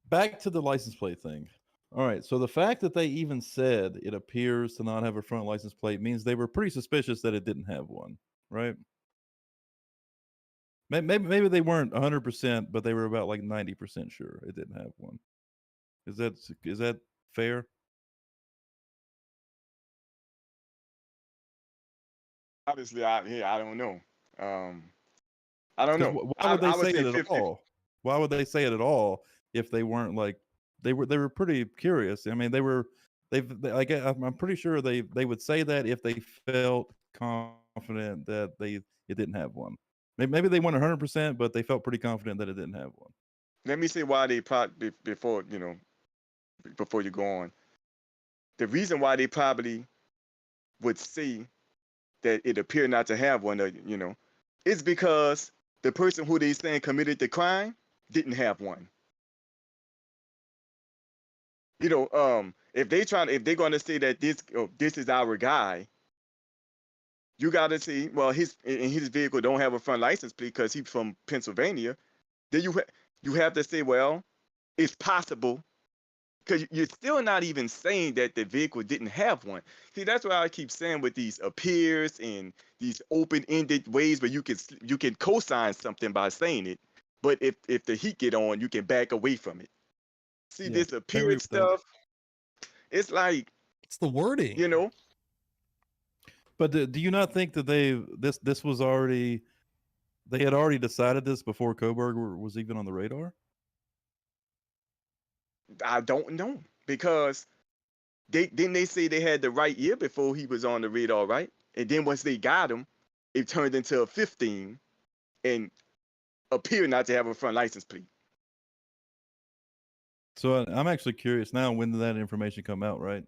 Back to the license plate thing. All right, so the fact that they even said it appears to not have a front license plate means they were pretty suspicious that it didn't have one, right? Maybe they weren't 100%, but they were about like 90% sure it didn't have one. Is that fair? Obviously, I don't know. I don't know. Why would they say it at all? Why would they say it at all if they weren't like they were pretty curious? I'm pretty sure they would say that if they felt confident that it didn't have one. Maybe they weren't 100%, but they felt pretty confident that it didn't have one. Let me say why they probably before you go on. The reason why they probably would say that it appeared not to have one, is because the person who they saying committed the crime didn't have one. if they're going to say that this is our guy, you got to see, well, his vehicle don't have a front license plate because he's from Pennsylvania. Then you have to say, well, it's possible, because you're still not even saying that the vehicle didn't have one. See, that's why I keep saying with these appears and these open-ended ways where you can co-sign something by saying it, but if the heat get on, you can back away from it. See, Yeah, this I agree appeared with that. stuff, it's like, It's the wording. But do you not think that this was already, they had already decided this before Kohberger was even on the radar? I don't know, because they say they had the right year before he was on the radar, right? And then once they got him, it turned into a 15 and appeared not to have a front license plate. So I'm actually curious now, when did that information come out, right?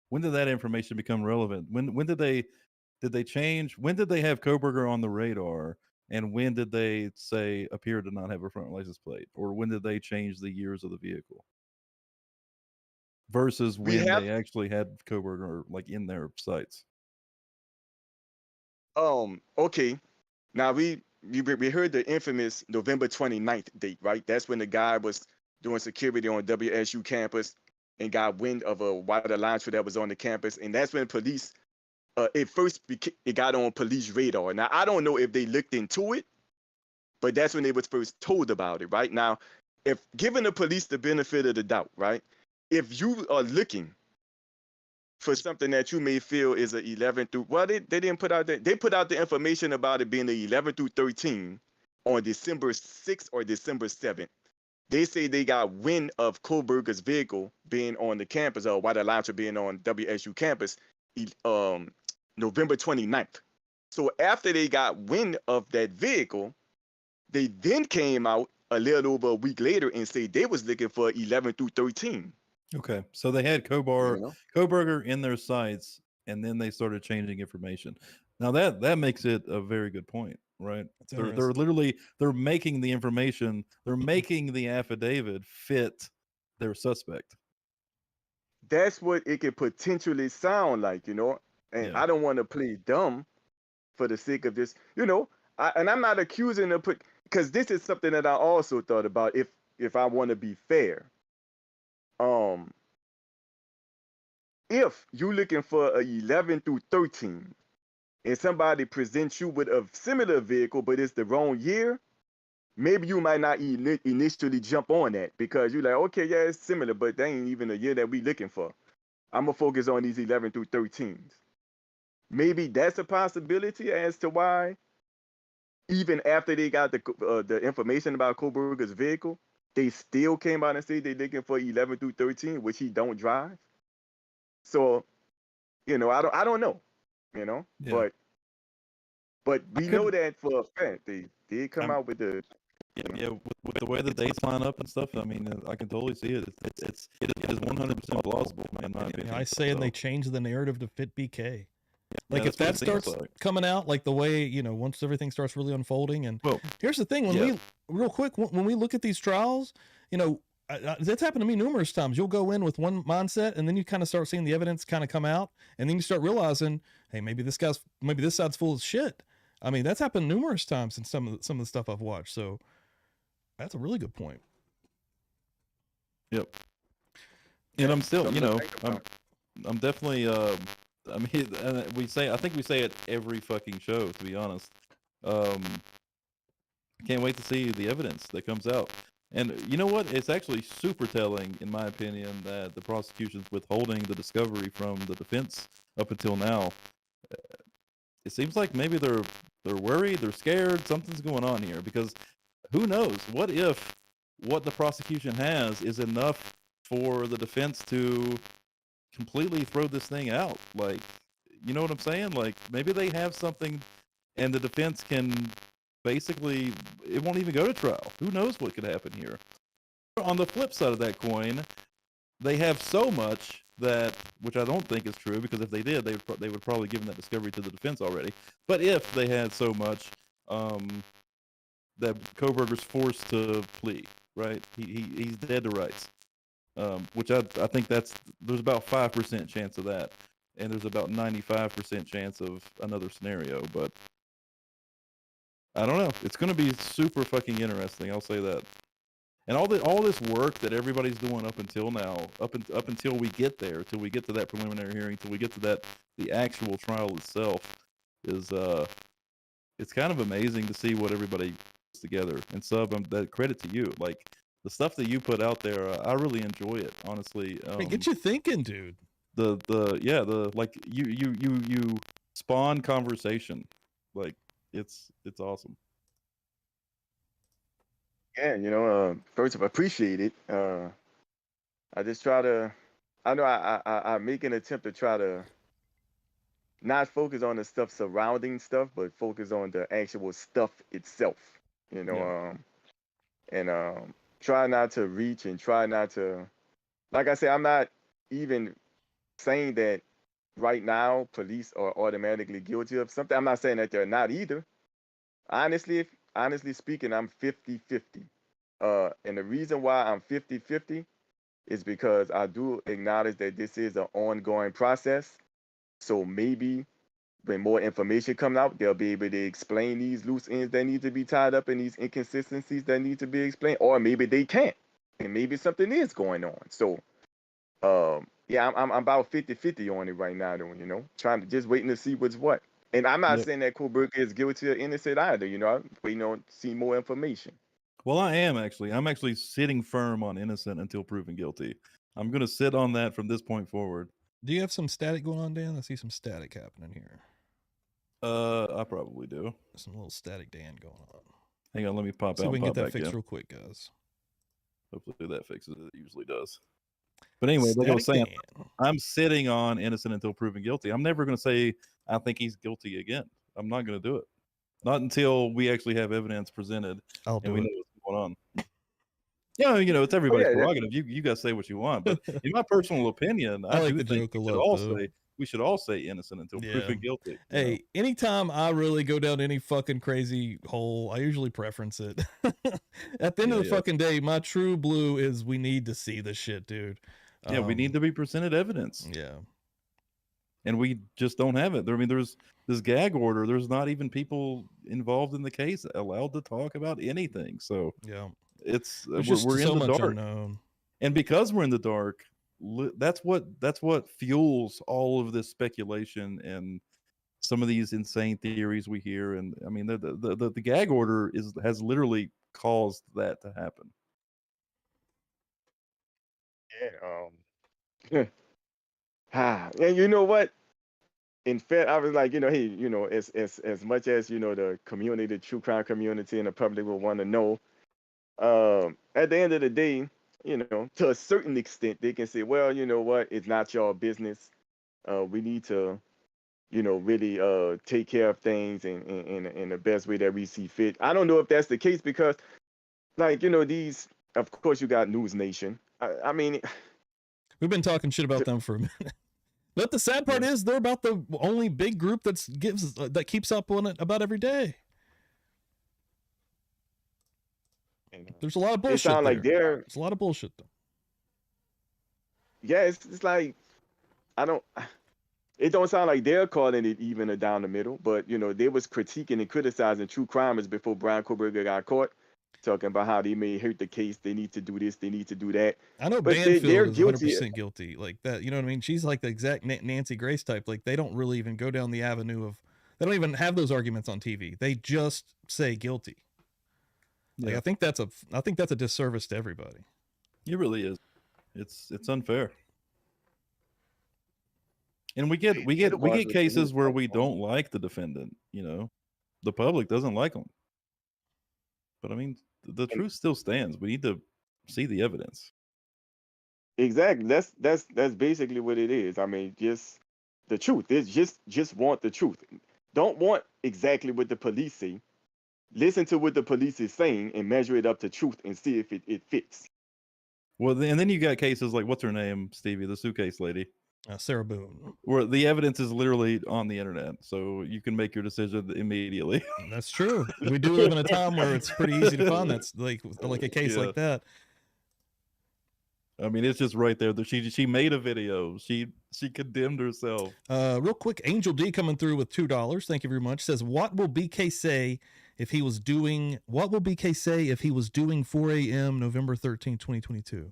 When did that information become relevant? When did they change? When did they have Kohberger on the radar? And when did they say appear to not have a front license plate? Or when did they change the years of the vehicle? Versus when they actually had Kohberger like in their sights. Okay. Now we heard the infamous November 29th date, right? That's when the guy was doing security on WSU campus and got wind of a white launcher that was on the campus, and that's when police it got on police radar. Now I don't know if they looked into it, but that's when they was first told about it, right? Now, if giving the police the benefit of the doubt, right? If you are looking for something that you may feel is an 11 through, well, they didn't put out that. They put out the information about it being the 11 through 13 on December 6th or December 7th. They say they got wind of Kohberger's vehicle being on the campus, or white launcher being on WSU campus, November 29th. So after they got wind of that vehicle, they then came out a little over a week later and said they was looking for 11 through 13. Okay, so they had Kohberger in their sights, and then they started changing information. Now that makes it a very good point, right? They're literally making the information, they're making the affidavit fit their suspect. That's what it could potentially sound like, And Yeah. I don't want to play dumb for the sake of this, and I'm not accusing them, because this is something that I also thought about. If I want to be fair, if you're looking for a 11 through 13 and somebody presents you with a similar vehicle but it's the wrong year, maybe you might not initially jump on that, because you're like, okay, yeah, it's similar, but that ain't even a year that we looking for. I'm gonna focus on these 11 through 13s. Maybe that's a possibility as to why, even after they got the information about Kohberger's vehicle, they still came out and said they're looking for 11 through 13, which he don't drive. So, I don't know, Yeah. but we know that for a fact they did come out with the with the way the dates line up and stuff. I mean, I can totally see it. It is 100% plausible in my opinion. I say, and they changed the narrative to fit BK. Like, if that's that what it seems starts like. coming out, like the way, once everything starts really unfolding. And here's the thing, when we look at these trials, that's happened to me numerous times. You'll go in with one mindset, and then you kind of start seeing the evidence kind of come out, and then you start realizing, hey, maybe this side's full of shit. I mean, that's happened numerous times in some of the stuff I've watched. So that's a really good point. Yep. And I'm still, I'm definitely, I mean, I think we say it every fucking show, to be honest. Can't wait to see the evidence that comes out. And you know what? It's actually super telling, in my opinion, that the prosecution's withholding the discovery from the defense up until now. It seems like maybe they're worried, they're scared, something's going on here, because who knows? What if what the prosecution has is enough for the defense to completely throw this thing out? Like, you know what I'm saying? Like, maybe they have something and the defense can basically, it won't even go to trial. Who knows what could happen here? On the flip side of that coin, they have so much that, which I don't think is true, because if they did, they would probably given that discovery to the defense already. But if they had so much, that Kohberger's forced to plea, right? He's dead to rights. which I think there's about 5% chance of that, and there's about 95% chance of another scenario. But I don't know. It's going to be super fucking interesting. I'll say that. And all this work that everybody's doing up until now, up until we get there, till we get to that preliminary hearing, till we get to the actual trial itself, is it's kind of amazing to see what everybody puts together. And Sub, that credit to you. Like the stuff that you put out there, I really enjoy it. Honestly, Hey, get you thinking, dude. Like you spawn conversation. Like it's awesome. Yeah, first of all, appreciate it. I just try to, I know I make an attempt to try to not focus on the stuff surrounding stuff, but focus on the actual stuff itself, and try not to reach and try not to, like I said, I'm not even saying that right now police are automatically guilty of something. I'm not saying that they're not either. Honestly speaking, I'm 50-50. And the reason why I'm 50-50 is because I do acknowledge that this is an ongoing process. So maybe when more information comes out, they'll be able to explain these loose ends that need to be tied up and these inconsistencies that need to be explained, or maybe they can't, and maybe something is going on. So, yeah, I'm about 50-50 on it right now, though, trying to just waiting to see what's what. And I'm not saying that Kohberger is guilty or innocent either, I'm waiting on to see more information. Well, I'm actually sitting firm on innocent until proven guilty. I'm going to sit on that from this point forward. Do you have some static going on, Dan? I see some static happening here. I probably do. Some little static Dan going on. Hang on, let me pop See out. if we can and get pop that back fixed in. real quick, guys. Hopefully that fixes it. It usually does. But anyway, like I was saying, I'm sitting on innocent until proven guilty. I'm never going to say I think he's guilty again. I'm not going to do it. Not until we actually have evidence presented and we know what's going on. Yeah, it's everybody's prerogative. You guys say what you want, but in my personal opinion, I like do the think joke we should all say innocent until proven guilty. Hey, anytime I really go down any fucking crazy hole, I usually preference it. At the end of the fucking day, my true blue is we need to see this shit, dude. Yeah, we need to be presented evidence. Yeah. And we just don't have it. I mean, there's this gag order. There's not even people involved in the case allowed to talk about anything. So yeah, we're in the dark. Unknown. And because we're in the dark, that's what fuels all of this speculation and some of these insane theories we hear. And I mean, the gag order has literally caused that to happen. Yeah. And you know what? In fact, I was like, hey, as much as the community, the true crime community, and the public will want to know. At the end of the day, to a certain extent, they can say, well, you know what? It's not your business. We need to, really take care of things in the best way that we see fit. I don't know if that's the case because, like, these, of course, you got News Nation. I mean, we've been talking shit about them for a minute. But the sad part is they're about the only big group that keeps up on it about every day. There's a lot of bullshit. It sounds like there's a lot of bullshit though. Yeah, it's like it don't sound like they're calling it even or down the middle, but they was critiquing and criticizing true crimers before Bryan Kohberger got caught, talking about how they may hurt the case, they need to do this, they need to do that. I know Banfield is 100% guilty, like that. You know what I mean? She's like the exact Nancy Grace type. Like they don't really even go down the avenue of. They don't even have those arguments on TV. They just say guilty. Like I think that's a disservice to everybody. It really is. It's unfair. And we get cases where we don't like the defendant. The public doesn't like them. But I mean, the truth still stands. We need to see the evidence. Exactly. That's basically what it is. I mean, just the truth. It's just want the truth. Don't want exactly what the police say. Listen to what the police is saying and measure it up to truth and see if it fits. Well, and then you got cases like, what's her name, Stevie, the suitcase lady? Sarah Boone. Where the evidence is literally on the internet, so you can make your decision immediately. That's true. We do live in a time where it's pretty easy to find that's like a case like that. I mean, it's just right there. That she made a video. She condemned herself. Real quick, Angel D coming through with $2. Thank you very much. Says, what will BK say if he was doing 4 a.m. November 13, 2022?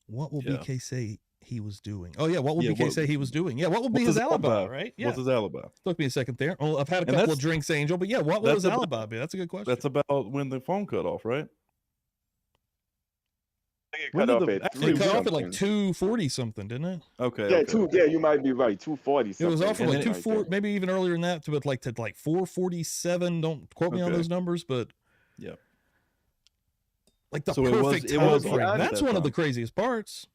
What will BK say he was doing? Oh yeah, what will BK say he was doing? Yeah, what will be his alibi, right? Yeah. What's his alibi? Took me a second there. Well, I've had a couple of drinks, Angel, but yeah, what will his alibi be? That's a good question. That's about when the phone cut off, right? It cut off at like 2:40 something, didn't it? Okay. Yeah, okay. you might be right. 2:40. It was off from like 2:40, maybe even earlier than that, to like 4:47. Don't quote me on those numbers, but yeah, like the perfect time frame. That's one of the craziest parts.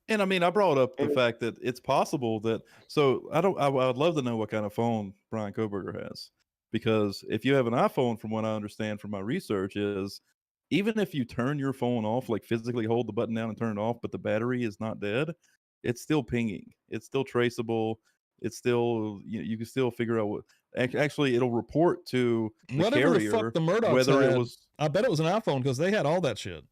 And I mean, I brought up the fact that it's possible that. So I would love to know what kind of phone Bryan Kohberger has, because if you have an iPhone, from what I understand from my research, is even if you turn your phone off, like physically hold the button down and turn it off, but the battery is not dead, it's still pinging. It's still traceable. It's still, you can still figure out what. Actually, it'll report to the whatever carrier the fuck the Murdochs whether had, it was. I bet it was an iPhone, because they had all that shit.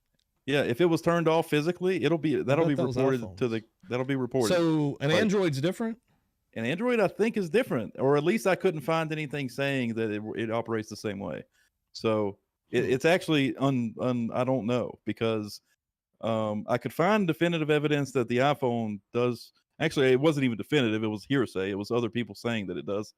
Yeah, if it was turned off physically, that'll be reported to the. That'll be reported. So an Android's different. An Android, I think, is different, or at least I couldn't find anything saying that it operates the same way. So it's actually I don't know, because I could find definitive evidence that the iPhone does. Actually, it wasn't even definitive; it was hearsay. It was other people saying that it does.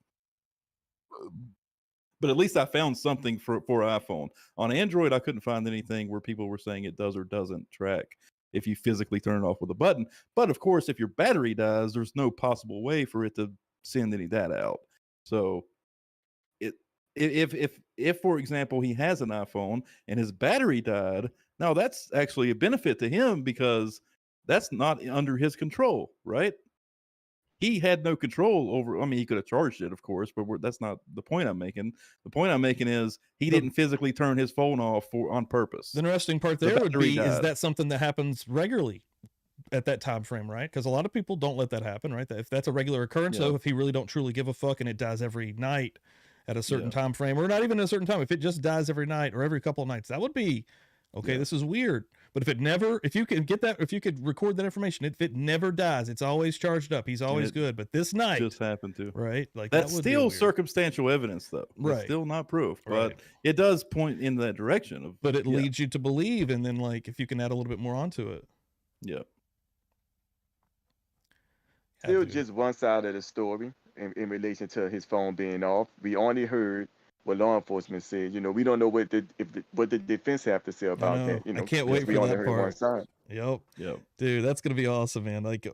But at least I found something for iPhone. On Android, I couldn't find anything where people were saying it does or doesn't track if you physically turn it off with a button. But of course, if your battery dies, there's no possible way for it to send any data out. So if for example, he has an iPhone and his battery died, now that's actually a benefit to him, because that's not under his control, right? He had no control over. I mean, he could have charged it, of course, but that's not the point I'm making. The point I'm making is he didn't physically turn his phone off on purpose. The interesting part there would be, is that something that happens regularly at that time frame, right? Because a lot of people don't let that happen, right? If that's a regular occurrence, so if he really don't truly give a fuck and it dies every night at a certain time frame, or not even a certain time, if it just dies every night or every couple of nights, that would be okay. This is weird. But if you could get that, if you could record that information, if it never dies, it's always charged up. He's always good. But this night just happened to, right? Like that's still circumstantial evidence, though. Right. It's still not proof, but it does point in that direction. But it leads you to believe, and then like if you can add a little bit more onto it. Yeah. Still just one side of the story in relation to his phone being off. We only heard what law enforcement said. We don't know what the defense have to say about that. I can't wait for that part. One side. Yep. Dude, that's gonna be awesome, man. Like,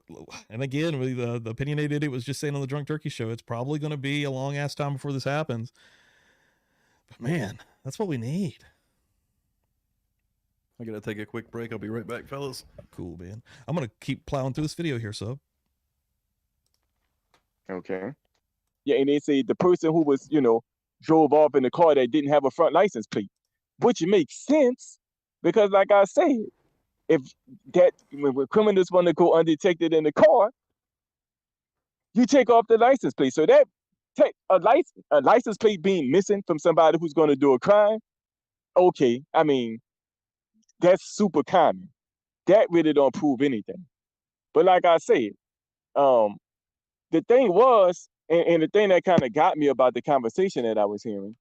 and again, the opinionated idiot was just saying on the Drunk Turkey show, it's probably gonna be a long ass time before this happens. But man, that's what we need. I gotta take a quick break. I'll be right back, fellas. Cool, man. I'm gonna keep plowing through this video here, so. Okay. Yeah, and they say the person who was, drove off in the car that didn't have a front license plate, which makes sense, because like I said, when criminals want to go undetected in the car, you take off the license plate. So that a license plate being missing from somebody who's going to do a crime, okay, I mean, that's super common. That really don't prove anything. But like I said, the thing was, and the thing that kind of got me about the conversation that I was hearing,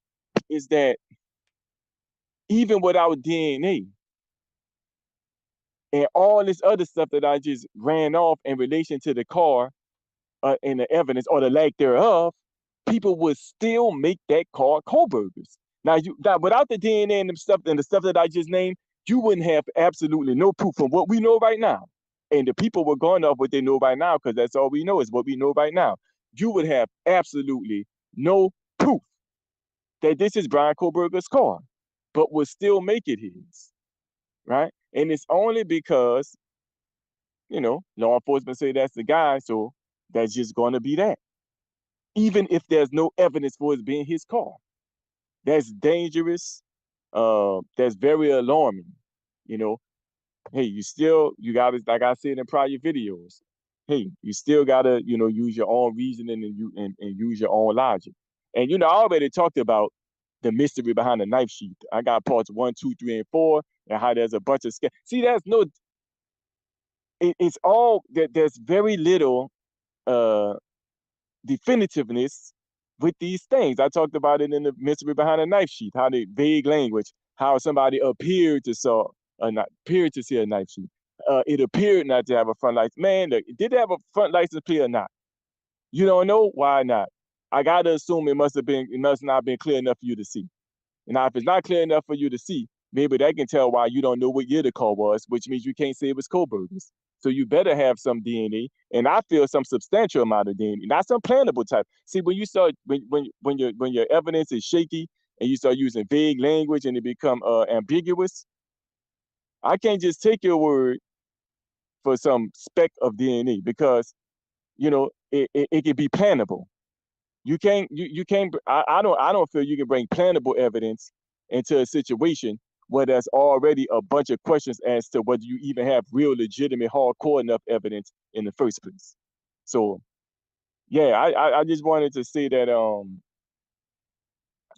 is that even without DNA and all this other stuff that I just ran off in relation to the car and the evidence or the lack thereof, people would still make that car Kohberger's. Now, without the DNA and the stuff that I just named, you wouldn't have absolutely no proof from what we know right now. And the people were going off what they know right now, because that's all we know is what we know right now. You would have absolutely no proof that this is Bryan Kohberger's car, but would still make it his, right? And it's only because, law enforcement say that's the guy, so that's just going to be that. Even if there's no evidence for it being his car. That's dangerous. That's very alarming, Hey, you gotta, like I said in prior videos, hey, you still gotta, use your own reasoning and use your own logic. And I already talked about the mystery behind the knife sheath. I got parts 1, 2, 3, and 4, and how there's a bunch of see. There's no. It's all that. There's very little definitiveness with these things. I talked about it in the mystery behind the knife sheath. How the vague language. How somebody appeared to see a knife sheath. It appeared not to have a front license. Man, look, did they have a front license plate or not? You don't know? Why not? I gotta assume it must not been clear enough for you to see. Now, if it's not clear enough for you to see, maybe that can tell why you don't know what year the car was, which means you can't say it was Kohberger's. So you better have some DNA, and I feel some substantial amount of DNA, not some plannable type. See, when you start when your evidence is shaky and you start using vague language and it become ambiguous, I can't just take your word for some speck of DNA because it can be plannable. You can't. I don't feel you can bring plannable evidence into a situation where there's already a bunch of questions as to whether you even have real, legitimate, hardcore enough evidence in the first place. So, yeah, I just wanted to say that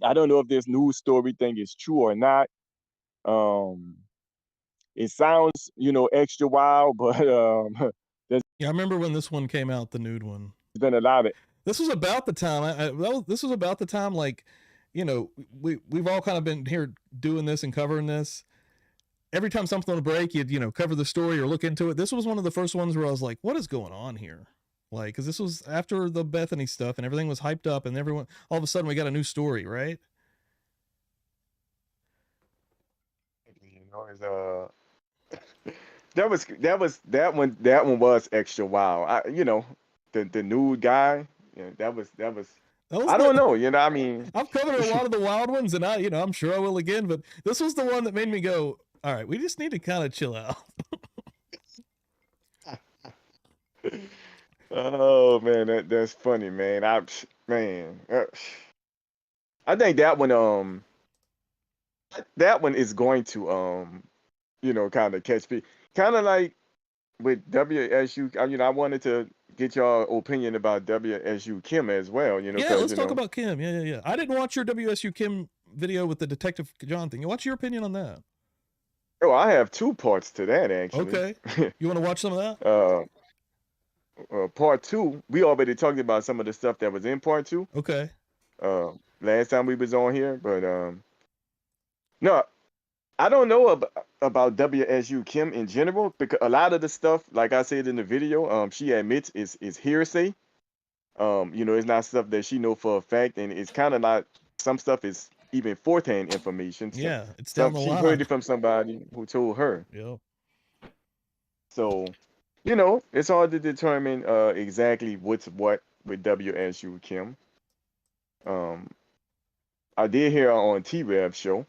I don't know if this news story thing is true or not. It sounds extra wild, but there's Yeah, I remember when this one came out, the nude one. been a lot of. This was about the time. This was about the time, like, we've all kind of been here doing this and covering this. Every time something would break, you'd cover the story or look into it. This was one of the first ones where I was like, "What is going on here?" Like, because this was after the Bethany stuff and everything was hyped up, and everyone all of a sudden we got a new story, right? That one was extra wild. The nude guy. That was. I don't know. I mean, I've covered a lot of the wild ones, and I'm sure I will again. But this was the one that made me go, "All right, we just need to kind of chill out." Oh man, that's funny, man. I think that one is going to kind of catch me, kind of like with WSU. I wanted to get your opinion about WSU Kim as well. Yeah, let's talk about Kim. Yeah. I didn't watch your WSU Kim video with the Detective John thing. What's your opinion on that? Oh, I have 2 parts to that actually. Okay, you want to watch some of that? Part 2, we already talked about some of the stuff that was in part 2. Okay. Last time we was on here, but no, I don't know about WSU Kim in general because a lot of the stuff, like I said in the video, she admits is hearsay. It's not stuff that she know for a fact, and it's kind of not. Some stuff is even fourth-hand information. Yeah, it's down the line. She heard it from somebody who told her. Yeah. So, it's hard to determine exactly what's what with WSU Kim. I did hear her on T-Rev show.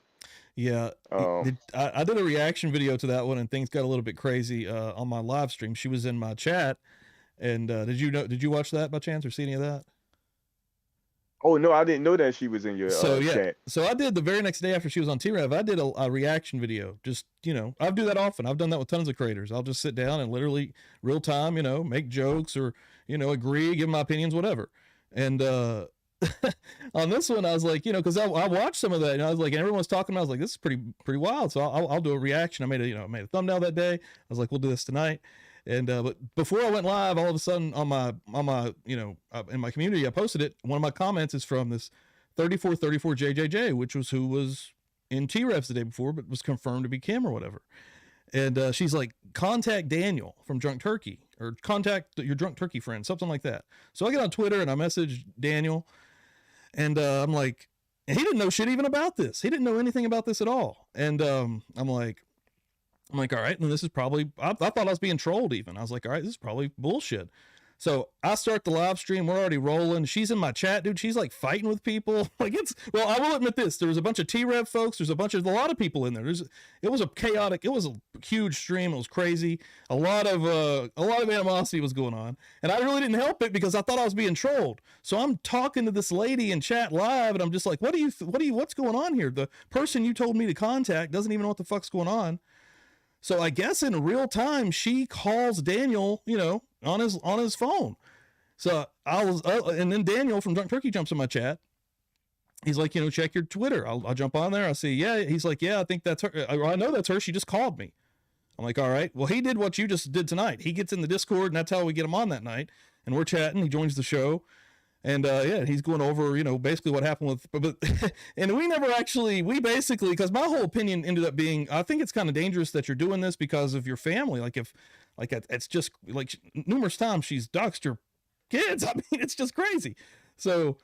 Yeah, I did a reaction video to that one, and things got a little bit crazy on my live stream. She was in my chat, and did you watch that by chance or see any of that? Oh no, I didn't know that she was in your chat. So I did the very next day after she was on T-Rev, I did a reaction video. Just I do that often. I've done that with tons of creators. I'll just sit down and literally real time, make jokes or agree, give my opinions, whatever. And on this one, I was like, because I watched some of that, and I was like, and everyone was talking. I was like, this is pretty wild. So I'll do a reaction. I made a thumbnail that day. I was like, we'll do this tonight. And but before I went live, all of a sudden on my in my community, I posted it. One of my comments is from this 3434 JJJ, which was who was in T-Revs the day before, but was confirmed to be Kim or whatever. And she's like, contact Daniel from Drunk Turkey, or contact your Drunk Turkey friend, something like that. So I get on Twitter and I message Daniel, and I'm like, and he didn't know shit even about this. He didn't know anything about this at all. And I'm like, all right, and this is probably, I thought I was being trolled even. I was like, all right, this is probably bullshit. So I start the live stream. We're already rolling. She's in my chat, dude. She's like fighting with people. Like well, I will admit this. There was a bunch of T-Rev folks. There's a lot of people in there. It was a huge stream. It was crazy. A lot of animosity was going on. And I really didn't help it because I thought I was being trolled. So I'm talking to this lady in chat live, and I'm just like, what's going on here? The person you told me to contact doesn't even know what the fuck's going on. So I guess in real time, she calls Daniel, on his phone. So and then Daniel from Drunk Turkey jumps in my chat, he's like, check your Twitter. I'll jump on there. I'll see. Yeah. He's like, yeah, I think that's her. I know that's her. She just called me. I'm like, all right. Well, he did what you just did tonight. He gets in the Discord, and that's how we get him on that night. And we're chatting. He joins the show. And yeah, he's going over, basically what happened with, but and we basically, because my whole opinion ended up being, I think it's kind of dangerous that you're doing this because of your family. Like it's just like numerous times she's doxed your kids. I mean, it's just crazy. So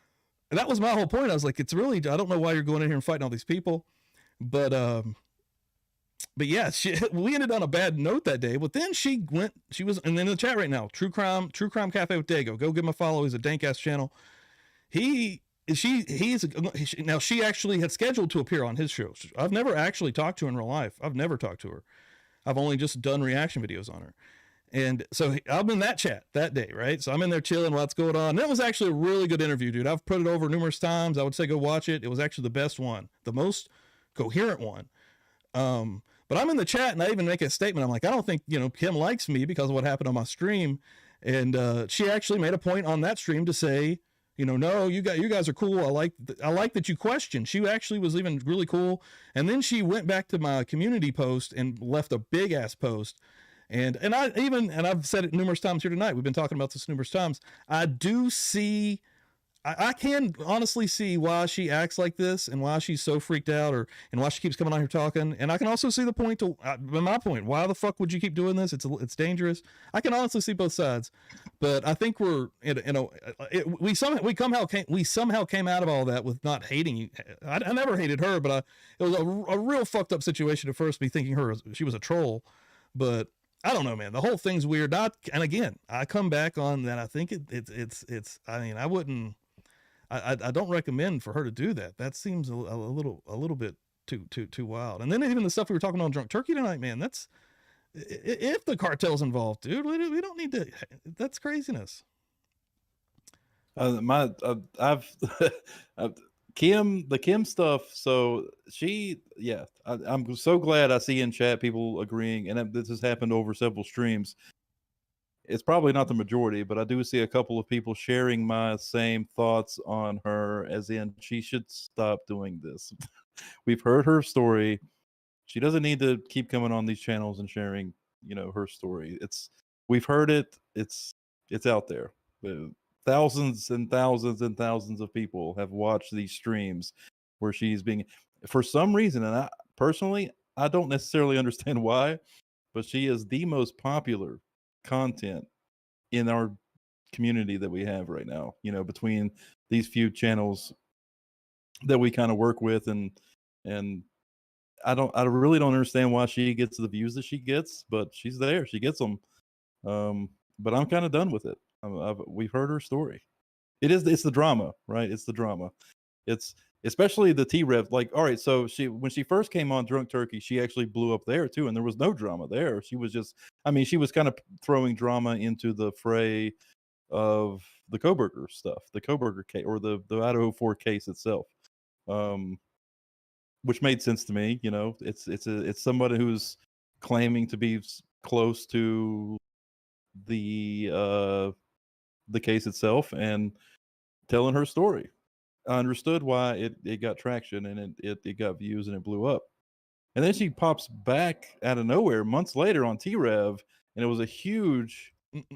that was my whole point. I was like, it's really, I don't know why you're going in here and fighting all these people, but yeah, we ended on a bad note that day, but then she was in the chat right now, True Crime Cafe with Dago. Go give him a follow. He's a dank ass channel. Now she actually had scheduled to appear on his show. I've never actually talked to her in real life. I've never talked to her. I've only just done reaction videos on her. And so I'm in that chat that day, right? So I'm in there chilling, what's going on. And that was actually a really good interview, dude. I've put it over numerous times. I would say go watch it. It was actually the best one, the most coherent one. But I'm in the chat and I even make a statement. I'm like, I don't think, Kim likes me because of what happened on my stream. And she actually made a point on that stream to say, no, you guys are cool. I like that you question. She actually was even really cool. And then she went back to my community post and left a big ass post. And I've said it numerous times here tonight. We've been talking about this numerous times. I can honestly see why she acts like this and why she's so freaked out and why she keeps coming on here talking. And I can also see the point my point, why the fuck would you keep doing this? It's dangerous. I can honestly see both sides, but I think we somehow came out of all that with not hating you. I never hated her, but it was a real fucked up situation at first, me thinking she was a troll, but I don't know, man. The whole thing's weird. And again, I come back on that. I think I don't recommend for her to do that. That seems a little bit too wild. And then even the stuff we were talking about on Drunk Turkey tonight, man, that's, if the cartel's involved, dude, we don't need to, that's craziness. The Kim stuff. So I'm so glad I see in chat people agreeing, and this has happened over several streams. It's probably not the majority, but I do see a couple of people sharing my same thoughts on her, as in she should stop doing this. We've heard her story. She doesn't need to keep coming on these channels and sharing, her story. We've heard it. It's out there. Thousands and thousands and thousands of people have watched these streams where she's being, for some reason, and I don't necessarily understand why, but she is the most popular content in our community that we have right now, between these few channels that we kind of work with, and I really don't understand why she gets the views that she gets, but she's there, she gets them. But I'm kind of done with it. We've heard her story. It's the drama, right? It's the drama. It's especially the T-Rev. Like, all right, so when she first came on Drunk Turkey, she actually blew up there too, and there was no drama there. She was just, she was kind of throwing drama into the fray of the Kohberger stuff, the Kohberger case, or the Idaho 4 case itself, which made sense to me. It's somebody who's claiming to be close to the case itself and telling her story. I understood why it got traction and it got views and it blew up. And then she pops back out of nowhere months later on T-Rev, and it was a huge...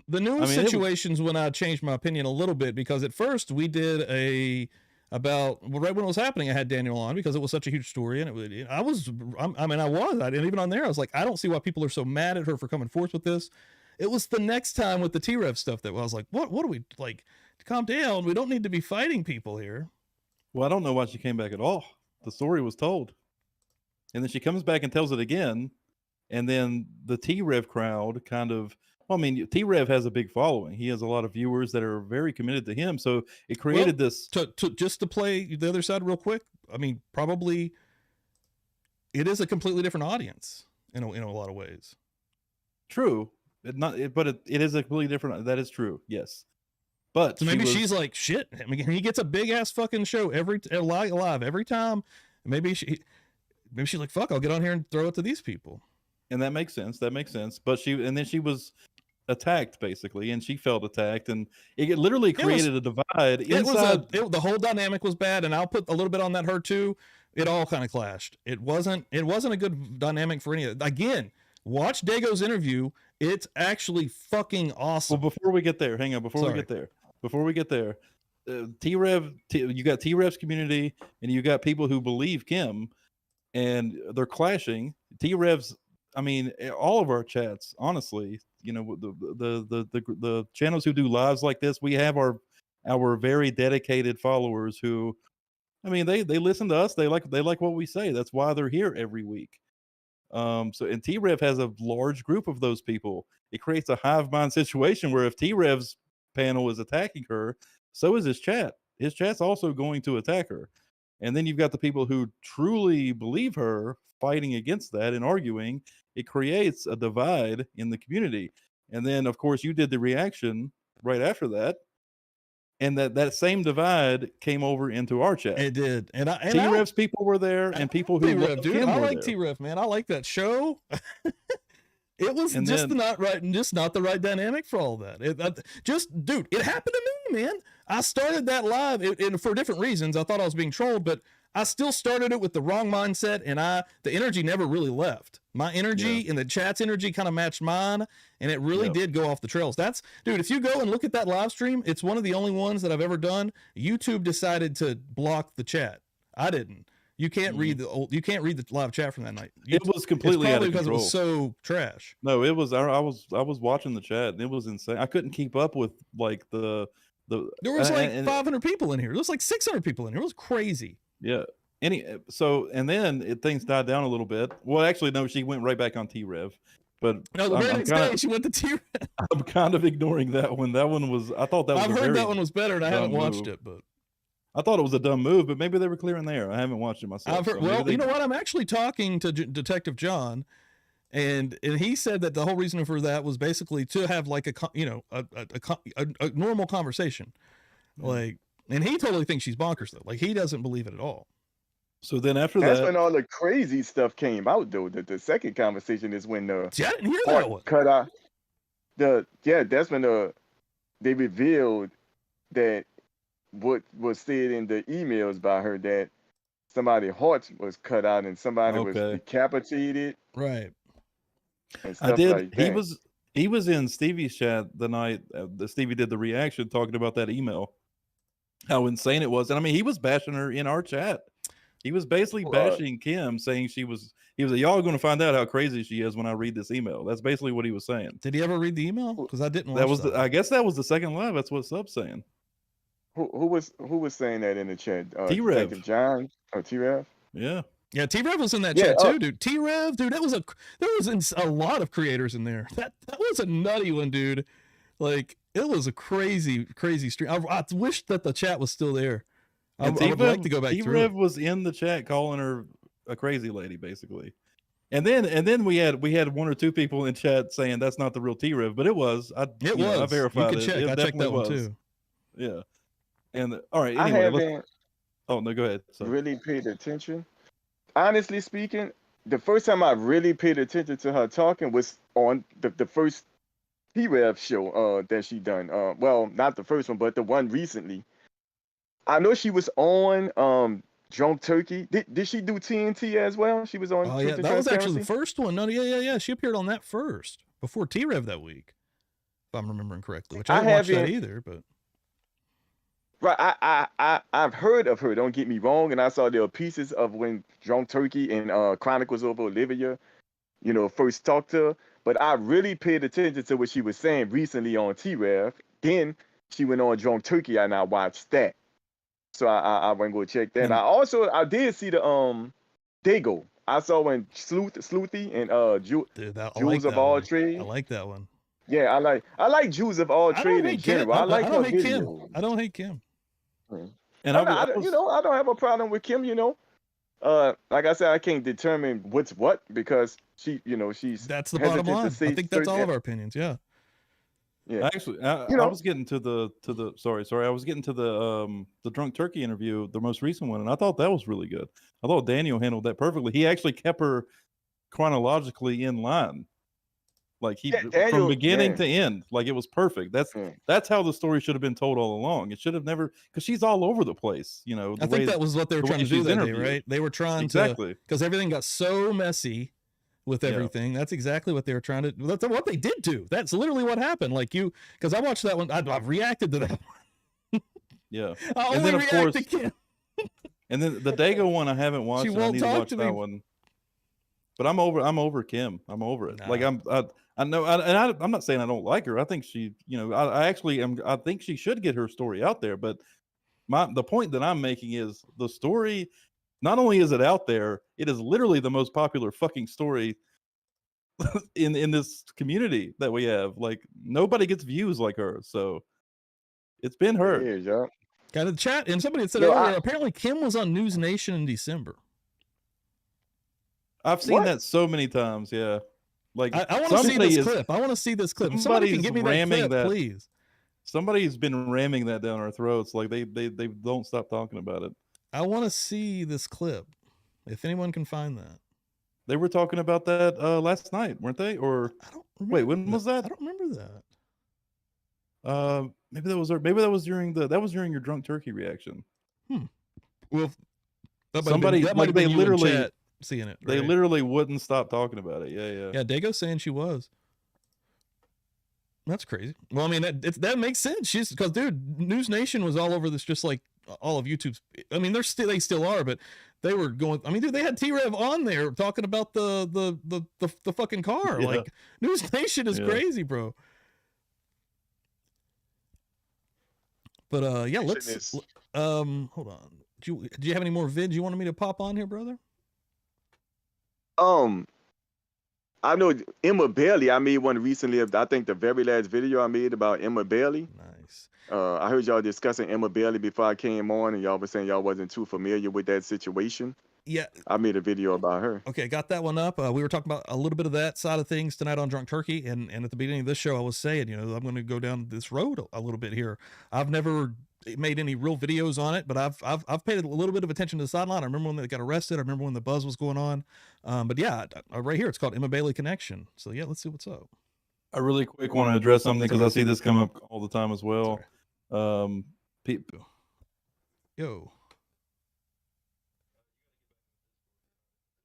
The newest situations when I changed my opinion a little bit, because at first we did right when it was happening, I had Daniel on because it was such a huge story, and and even on there I was like, I don't see why people are so mad at her for coming forth with this. It was the next time with the T-Rev stuff that I was like, what are we, like, calm down. We don't need to be fighting people here. Well, I don't know why she came back at all. The story was told. And then she comes back and tells it again. And then the T-Rev crowd kind of, T-Rev has a big following. He has a lot of viewers that are very committed to him. So it created this. Just to play the other side real quick. Probably it is a completely different audience in a lot of ways. True. It is a completely different. That is true. Yes. But so maybe she's like, shit. He gets a big ass fucking show live every time. Maybe she's like, fuck, I'll get on here and throw it to these people. And that makes sense. But she was attacked basically, and she felt attacked, and it literally created a divide inside. The whole dynamic was bad, and I'll put a little bit on that her too. It all kind of clashed. It wasn't a good dynamic for any of it. Again, watch Dago's interview. It's actually fucking awesome. Well, before we get there, hang on. Before we get there, T-Rev, you got T-Rev's community, and you got people who believe Kim, and they're clashing. T-Rev's, I mean, all of our chats, honestly, you know, the channels who do lives like this, we have our very dedicated followers who, I mean, they listen to us. They like what we say. That's why they're here every week. And T-Rev has a large group of those people. It creates a hive mind situation where if T-Rev's panel is attacking her, so is his chat. His chat's also going to attack her. And then you've got the people who truly believe her fighting against that and arguing. It creates a divide in the community. And then, of course, you did the reaction right after that. And that same divide came over into our chat. It did. And T-Rev's people were there, and people who T-Rev, dude. I like T-Rev, man. I like that show. It was just not the right dynamic for all that. Dude, it happened to me, man. I started that live for different reasons. I thought I was being trolled, but I still started it with the wrong mindset, and the energy never really left. My energy and the chat's energy kind of matched mine, and it really did go off the trails. Dude, if you go and look at that live stream, it's one of the only ones that I've ever done. YouTube decided to block the chat. I didn't. You can't read the live chat from that night. It was completely out of because control. it was so trash. No, it was. I was watching the chat, and it was insane. I couldn't keep up with like the. There was like 500 people in here. There was like 600 people in here. It was crazy. Yeah. And then things died down a little bit. Well, actually, no, she went right back on T-Rev. But no, the very next day she went to T-Rev. I'm kind of ignoring that one. That one was. I thought that was. I've heard that one was better, and I haven't watched it, but. I thought it was a dumb move, but maybe they were clearing the air. I haven't watched it myself. I've heard, well, you know what? I'm actually talking to Detective John, and he said that the whole reason for that was basically to have like a normal conversation, like, and he totally thinks she's bonkers though. Like he doesn't believe it at all. So then after that's when all the crazy stuff came out though. The second conversation is when I didn't hear that one. Cut out. That's when they revealed that. What was said in the emails by her that somebody's heart was cut out and somebody was decapitated. Right. And stuff like that. He was in Stevie's chat the night that Stevie did the reaction talking about that email, how insane it was. And I mean, he was bashing her in our chat. He was basically bashing Kim, saying he was like, y'all are going to find out how crazy she is when I read this email. That's basically what he was saying. Did he ever read the email? Because I didn't watch that. I guess that was the second live. That's what Sub's saying. Who was saying that in the chat? T-Rev. John or T-Rev? Yeah. Yeah, T-Rev was in that chat too, dude. T-Rev, dude, there was a lot of creators in there. That was a nutty one, dude. Like it was a crazy stream. I wish that the chat was still there. I would like to go back. T-Rev was in the chat calling her a crazy lady, basically. And then we had one or two people in chat saying that's not the real T-Rev, but it was. I verified it. I checked that one too. Yeah. And all right, anyway, oh no, go ahead. So. Really paid attention. Honestly speaking, the first time I really paid attention to her talking was on the first T-Rev show that she done. Well, not the first one, but the one recently. I know she was on Drunk Turkey. Did she do TNT as well? She was on. Oh yeah, that was actually the first one. No, yeah. She appeared on that first before T-Rev that week, if I'm remembering correctly. Which I haven't watched that either, but. Right, I've heard of her. Don't get me wrong, and I saw there were pieces of when Drunk Turkey and Chronicles of Olivia, first talked to her. But I really paid attention to what she was saying recently on T-Rev. Then she went on Drunk Turkey, and I watched that. So I went go check that. I did see the Dago. I saw when Sleuthy and Jewels of All Trades. I like that one. Yeah, I like Jews of all trade in general. I like her hate Kim. I don't hate Kim. And I don't have a problem with Kim. Like I said, I can't determine what's what because she's. That's the bottom line. I think that's all of our opinions. Yeah. Yeah. Actually, I was getting to the sorry. I was getting to the Drunk Turkey interview, the most recent one, and I thought that was really good. I thought Daniel handled that perfectly. He actually kept her chronologically in line. Like Yeah, from Daniel, beginning yeah. to end, like it was perfect. Yeah. That's how the story should have been told all along. It should have never, because she's all over the place. You know, I think that was what they were trying to do that day, right? They were trying Exactly. because everything got so messy with everything. That's exactly what they were trying to. That's what they did do. That's literally what happened. Like because I watched that one. I've reacted to that one. Yeah. I And only then, of react course, to Kim. And then the Dago one I haven't watched. She And I won't need to talk watch to that me. one. But I'm over Kim. I'm over it. Nah. Like I know, I'm not saying I don't like her. I think she, you know, I actually am. I think she should get her story out there. But the point that I'm making is the story. Not only is it out there, it is literally the most popular fucking story in this community that we have. Like nobody gets views like her. So it's been her. It is, yeah. Got a chat, and somebody had said No, earlier. Apparently, Kim was on News Nation in December. I've seen What? that so many times. Yeah. Like I want to see this clip. I want to see this clip. If somebody can give me that clip, please. Somebody's been ramming that down our throats. Like they don't stop talking about it. I want to see this clip. If anyone can find that. They were talking about that last night, weren't they? Or I don't remember. Wait, when was that? I don't remember that. Maybe that was during your drunk turkey reaction. Well, somebody like they literally seeing it. They literally wouldn't stop talking about it. Yeah. Yeah, Dago's saying she was. That's crazy. Well, I mean that makes sense. She's because dude, News Nation was all over this, just like all of YouTube's. I mean, they still are, but they were going. I mean, dude, they had T-Rev on there talking about the fucking car. Yeah. Like News Nation is crazy, bro. But yeah, let's hold on. Do you have any more vids you wanted me to pop on here, brother? I know Emma Bailey. I made one recently. I think the very last video I made about Emma Bailey. Nice. I heard y'all discussing Emma Bailey before I came on, and y'all were saying y'all wasn't too familiar with that situation. Yeah. I made a video about her. Okay, got that one up. We were talking about a little bit of that side of things tonight on Drunk Turkey, and at the beginning of this show, I was saying, you know, I'm going to go down this road a little bit here. I've never made any real videos on it, but I've paid a little bit of attention to the sideline. I remember when they got arrested. I remember when the buzz was going on. But yeah, right here, it's called Emma Bailey Connection. So yeah, let's see what's up. I really quick want to address something because I see this come up all the time as well. Yo.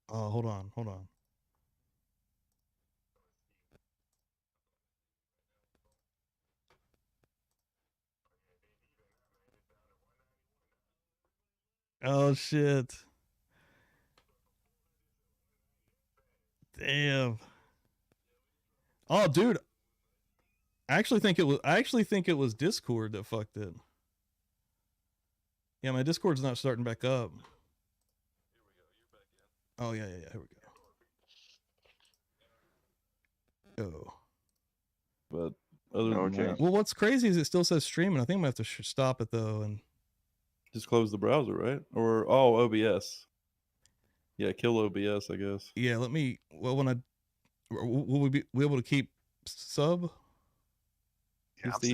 Oh, hold on. Oh shit. Damn. Oh, dude. I actually think it was Discord that fucked it. Yeah, my Discord's not starting back up. Oh yeah. Here we go. But other than that, well, what's crazy is it still says streaming. I think I'm gonna have to stop it though and just close the browser, right? Or OBS. Yeah, kill OBS, I guess. Yeah, let me. Well, will we be able to keep sub? Yeah, I'm